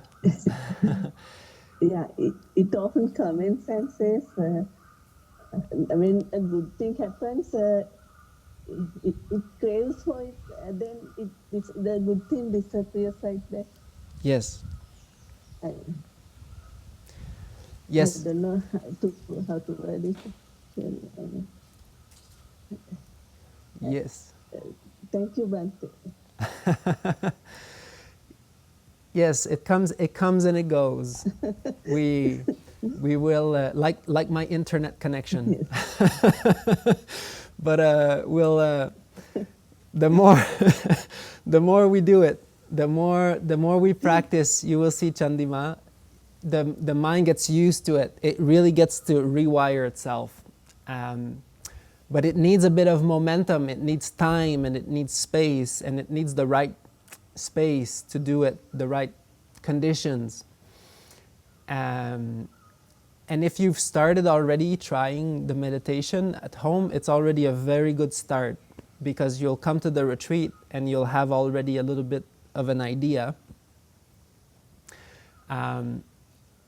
S5: Yeah, it often comments and says, when a good thing happens, it craves for it, then the good thing disappears like that.
S2: Yes. Yes.
S5: I don't know how to word it.
S2: Yes.
S5: Thank you, Bhante.
S2: Yes, it comes and it goes. We will like my internet connection.
S5: Yes.
S2: But we'll the more we do it, the more we practice, you will see, Chandima, the mind gets used to it. It really gets to rewire itself. But it needs a bit of momentum, it needs time, and it needs space, and it needs the right space to do it, the right conditions. And if you've started already trying the meditation at home, it's already a very good start, because you'll come to the retreat and you'll have already a little bit of an idea.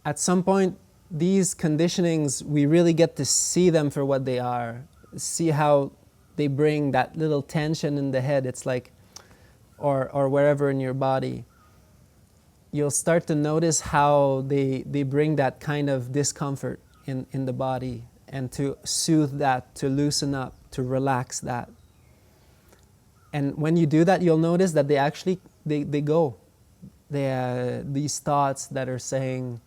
S2: at some point, these conditionings, we really get to see them for what they are. See how they bring that little tension in the head. It's like, or wherever in your body. You'll start to notice how they bring that kind of discomfort in the body, and to soothe that, to loosen up, to relax that. And when you do that, you'll notice that they actually, they go. These thoughts that are saying,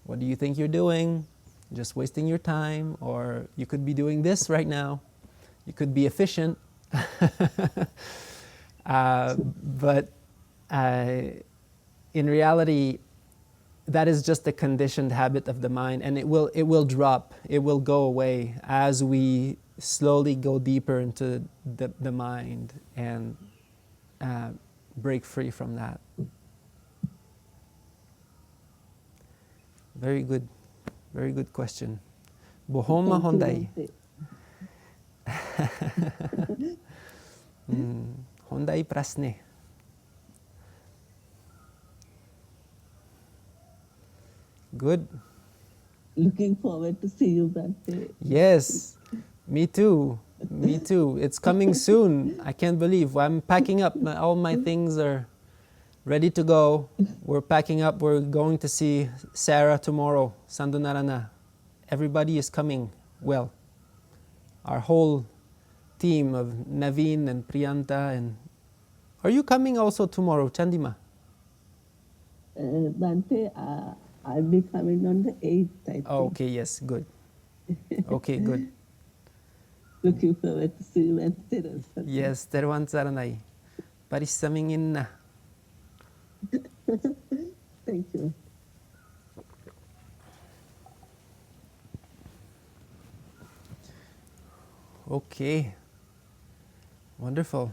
S2: what do you think you're doing? Just wasting your time, or you could be doing this right now. You could be efficient. But in reality, that is just a conditioned habit of the mind, and it will drop, it will go away as we slowly go deeper into the mind and break free from that. Very good question. Bohoma Hondai. Hondai prasne. Good.
S5: Looking forward to see you, Bhante.
S2: Yes, me too. Me too. It's coming soon. I can't believe. I'm packing up. All my things are ready to go. We're packing up. We're going to see Sarah tomorrow, Sandunarana. Everybody is coming. Well, our whole team of Naveen and Priyanta. And are you coming also tomorrow, Chandima?
S5: Bhante, I'll be coming on the 8th, I think.
S2: Oh, okay, yes, good. Okay, good.
S5: Looking forward to see you, Bhante.
S2: Yes, Terwan Saranay. Parisamingin na.
S5: Thank you.
S2: Okay. Wonderful.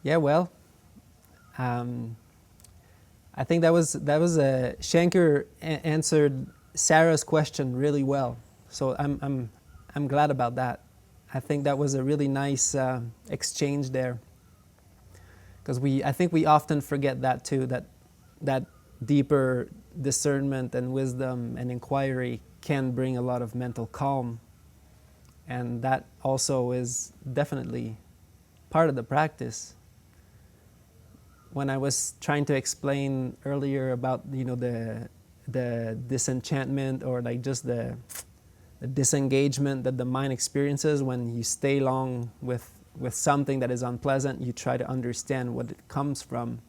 S2: Yeah, well, I think that was Shankar answered Sarah's question really well. So I'm glad about that. I think that was a really nice exchange there. Because I think we often forget that too, that deeper discernment and wisdom and inquiry can bring a lot of mental calm. And that also is definitely part of the practice. When I was trying to explain earlier about the disenchantment, or like just the disengagement that the mind experiences when you stay long with something that is unpleasant, you try to understand what it comes from.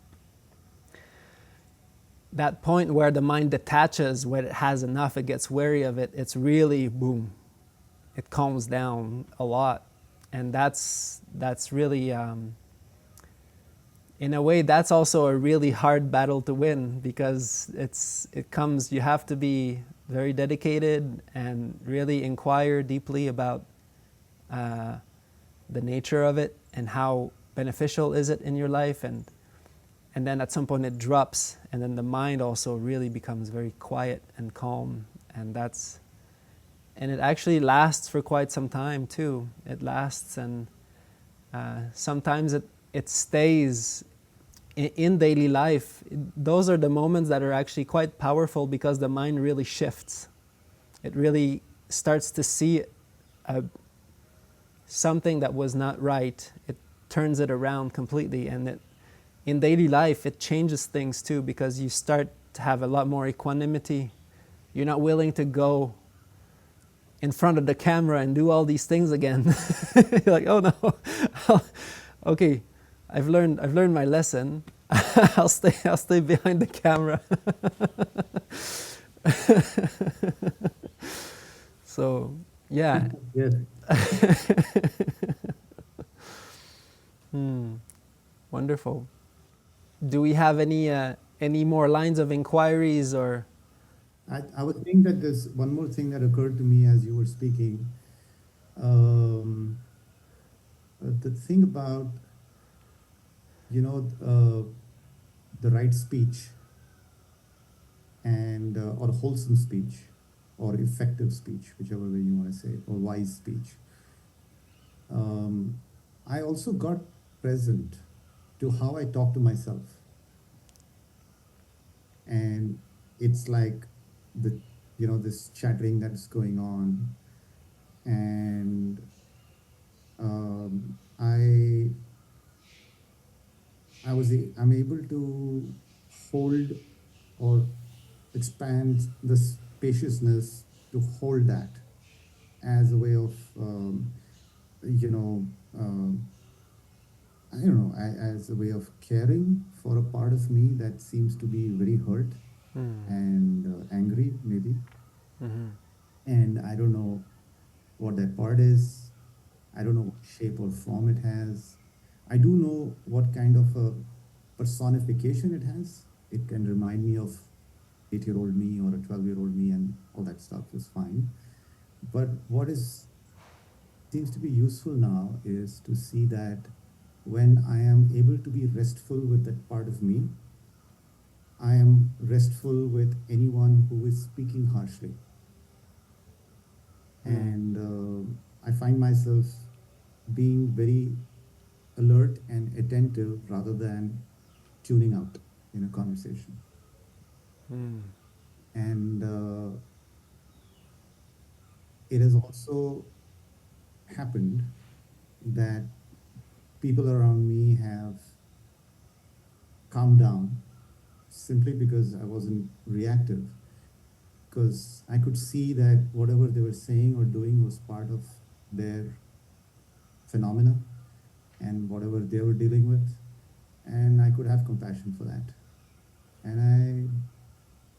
S2: That point where the mind detaches, when it has enough, it gets wary of it, it's really boom. It calms down a lot. And that's really, in a way, that's also a really hard battle to win, because you have to be very dedicated and really inquire deeply about the nature of it and how beneficial is it in your life, and then at some point it drops, and then the mind also really becomes very quiet and calm, and it actually lasts for quite some time too. It lasts, and sometimes it stays in daily life. Those are the moments that are actually quite powerful, because the mind really shifts. It really starts to see something that was not right. It turns it around completely, and in daily life it changes things too, because you start to have a lot more equanimity. You're not willing to go in front of the camera and do all these things again. You're like, oh no, okay, I've learned my lesson. I'll stay behind the camera. So yeah.
S1: Yes.
S2: Wonderful. Do we have any more lines of inquiries, or?
S1: I was saying that there's one more thing that occurred to me as you were speaking. The thing about, the right speech and or wholesome speech or effective speech, whichever way you want to say it, or wise speech. I also got present to how I talk to myself. And it's like the, this chattering that's going on, and I'm able to hold or expand the spaciousness to hold that as a way of, you know, I don't know, as a way of caring for a part of me that seems to be very hurt and angry, maybe. And I don't know what that part is. I don't know what shape or form it has. I do know what kind of a personification it has. It can remind me of 8-year-old me or a 12-year-old me, and all that stuff is fine. But what seems to be useful now is to see that when I am able to be restful with that part of me, I am restful with anyone who is speaking harshly. And I find myself being very alert and attentive rather than tuning out in a conversation. And it has also happened that people around me have calmed down simply because I wasn't reactive, because I could see that whatever they were saying or doing was part of their phenomena and whatever they were dealing with, and I could have compassion for that. And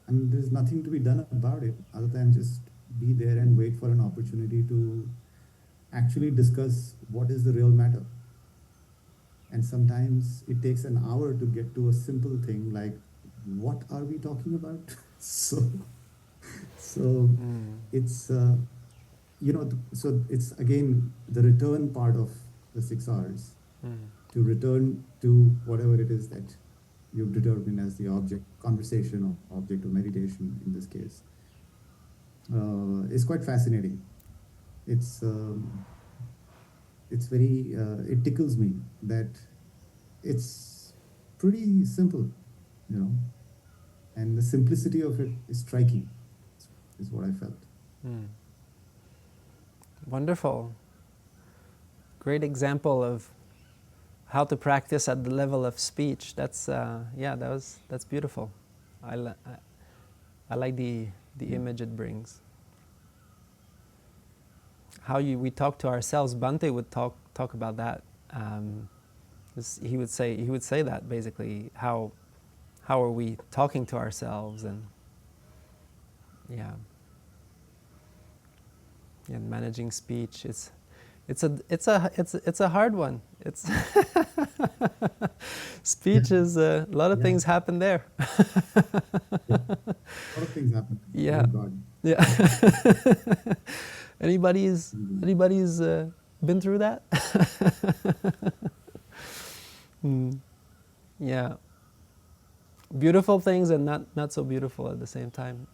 S1: there's nothing to be done about it other than just be there and wait for an opportunity to actually discuss what is the real matter. And sometimes it takes an hour to get to a simple thing like, what are we talking about? So it's, so it's again the return part of the 6 hours, to return to whatever it is that you've determined as the object, conversation or object of meditation in this case. It's quite fascinating. It's very, it tickles me that it's pretty simple, and the simplicity of it is striking, is what I felt.
S2: Wonderful. Great example of how to practice at the level of speech. That's that's beautiful. I like the image it brings. How we talk to ourselves. Bhante would talk about that. He would say that basically. How are we talking to ourselves, and and managing speech. It's a hard one. It's speech is a lot of things happen there.
S1: A lot of things happen.
S2: Yeah.
S1: Oh God.
S2: Yeah. Anybody's been through that? Yeah. Beautiful things and not so beautiful at the same time.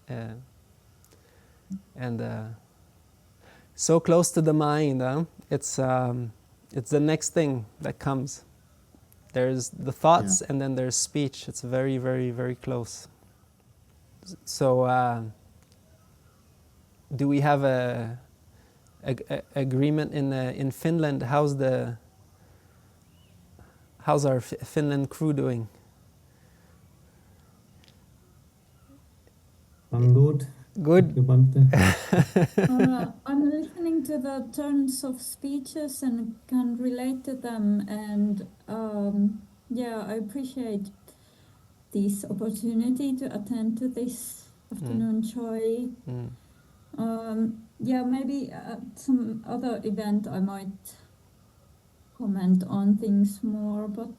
S2: And so close to the mind, huh? It's the next thing that comes. There's the thoughts and then there's speech. It's very, very, very close. So do we have a agreement in Finland? How's our Finland crew doing?
S6: I'm good.
S2: Good.
S7: I'm listening to the turns of speeches and can relate to them, and I appreciate this opportunity to attend to this afternoon joy. Maybe at some other event I might comment on things more, but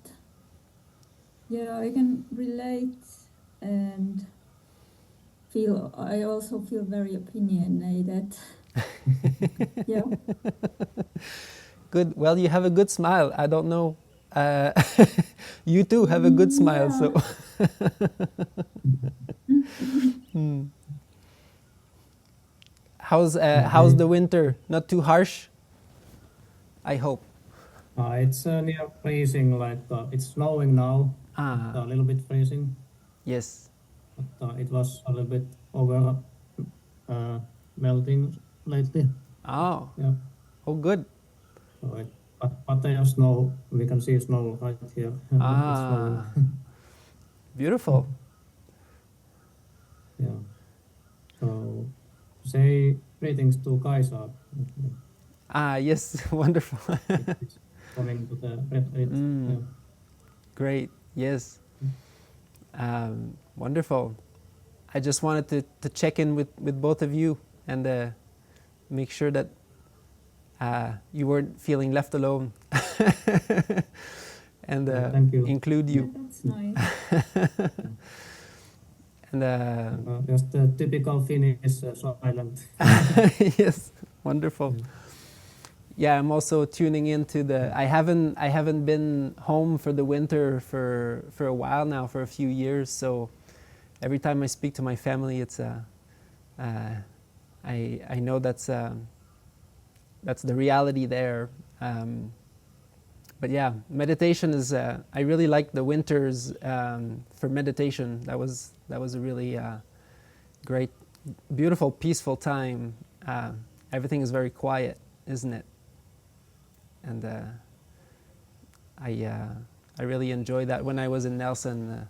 S7: I can relate and I also feel very opinionated. Yeah.
S2: Good. Well, you have a good smile. I don't know. You too have a good smile. So. How's the winter? Not too harsh, I hope.
S6: It's near freezing. Like it's snowing now. A little bit freezing.
S2: Yes.
S6: but it was a little bit over melting lately.
S2: Oh,
S6: Yeah.
S2: oh, good.
S6: So but there's snow. We can see snow right here. It's snowing.
S2: Ah, beautiful.
S6: Yeah. So say greetings to Kaisa.
S2: Ah, yes, wonderful.
S6: It's coming to the retreat. Yeah.
S2: Great, yes. Wonderful. I just wanted to check in with both of you and make sure that you weren't feeling left alone and
S6: Thank you.
S2: include
S7: Yeah,
S2: you.
S7: that's nice.
S2: And
S6: Just the typical Finnish silent.
S2: yes, wonderful. Yeah, I'm also tuning into I haven't been home for the winter for a while now, for a few years. So every time I speak to my family, it's I know that's the reality there. But yeah, meditation is. I really like the winters for meditation. That was a really great, beautiful, peaceful time. Everything is very quiet, isn't it? And I really enjoyed that when I was in Nelson,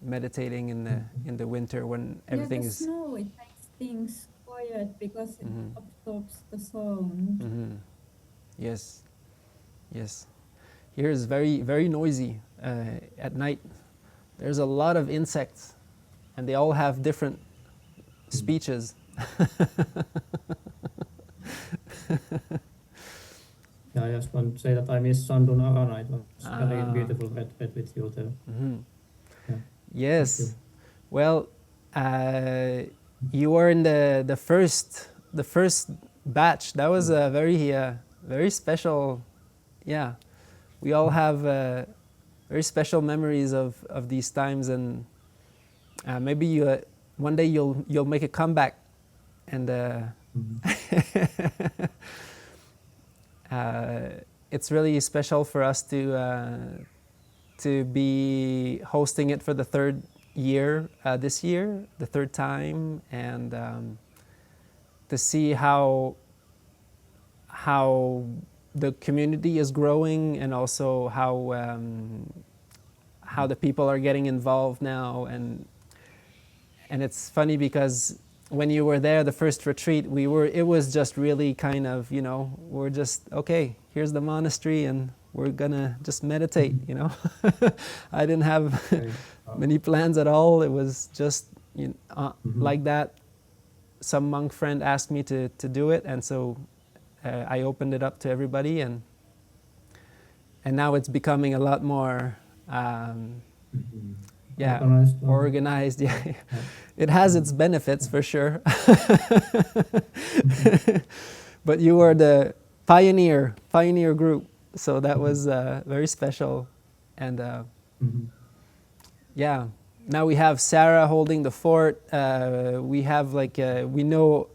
S2: meditating in the winter when everything
S7: the
S2: is.
S7: snow, it makes things quiet because it absorbs the sound.
S2: Yes, yes. Here is very, very noisy at night. There's a lot of insects, and they all have different speeches.
S6: Yeah, I just want to say that I miss Sandun Arana. It was very beautiful retreat with you there. Yeah.
S2: Yes. Well, you were in the first batch. That was a very special. Yeah, we all have very special memories of these times, and maybe you one day you'll make a comeback, and it's really special for us to be hosting it for the third year this year, the third time, and to see how the community is growing, and also how the people are getting involved now, and it's funny because when you were there the first retreat, it was just really kind of, we're just, okay, here's the monastery and we're gonna just meditate, I didn't have many plans at all. It was just like that. Some monk friend asked me to do it, and so I opened it up to everybody, and now it's becoming a lot more organized. Yeah, it has its benefits for sure. But you were the pioneer group, so that was very special, and yeah. Now we have Sarah holding the fort. We have we know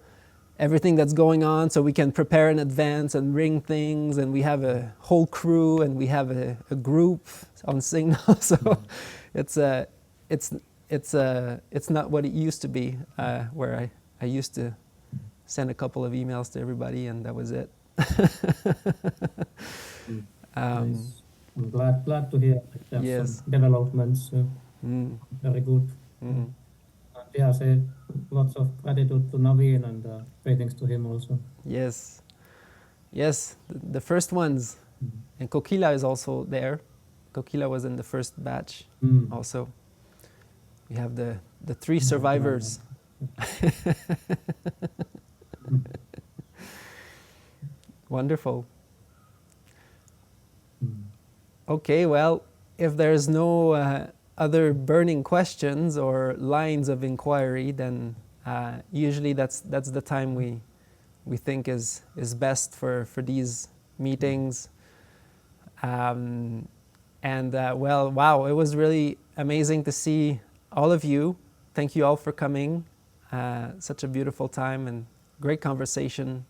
S2: everything that's going on, so we can prepare in advance and bring things, and we have a whole crew, and we have a group on Signal. So it's not what it used to be, where I used to send a couple of emails to everybody and that was it.
S6: Nice. I'm glad to hear that there's
S2: Yes.
S6: some developments. Very good. And yeah, say lots of gratitude to Naveen and greetings to him also.
S2: Yes, the first ones, and Kokila is also there. Kokila was in the first batch also. We have the three survivors. Wonderful. Okay, well, if there's no other burning questions or lines of inquiry, then usually that's the time we think is best for these meetings. Well, wow, it was really amazing to see all of you. Thank you all for coming. Such a beautiful time and great conversation.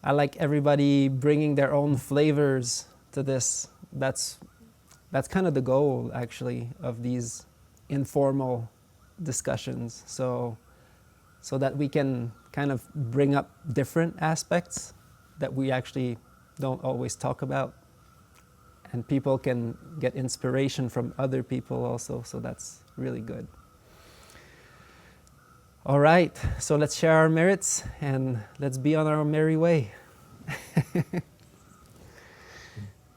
S2: I like everybody bringing their own flavors to this. That's kind of the goal, actually, of these informal discussions, so that we can kind of bring up different aspects that we actually don't always talk about, and people can get inspiration from other people also, so that's really good. All right, so let's share our merits and let's be on our merry way.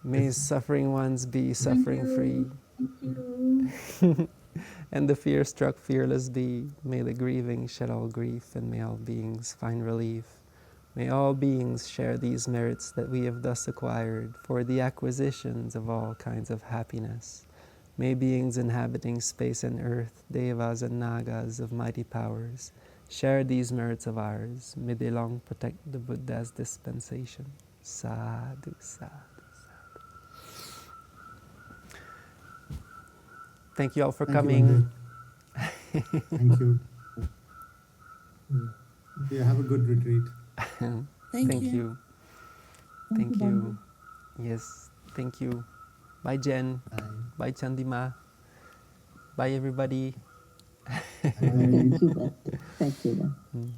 S2: May suffering ones be suffering free.
S7: Thank you.
S2: And the fear-struck fearless be. May the grieving shed all grief, and may all beings find relief. May all beings share these merits that we have thus acquired for the acquisitions of all kinds of happiness. May beings inhabiting space and earth, devas and nagas of mighty powers, share these merits of ours. May they long protect the Buddha's dispensation. Sadhu, sadhu. Thank you all for coming.
S1: Thank you. Yeah, have a good retreat.
S2: Thank you. Thank you. Yes, thank you. Bye, Jen.
S1: Bye.
S2: Bye, Chandima. Bye, everybody.
S5: Thank you, Bhante. Thank you.
S2: Mm.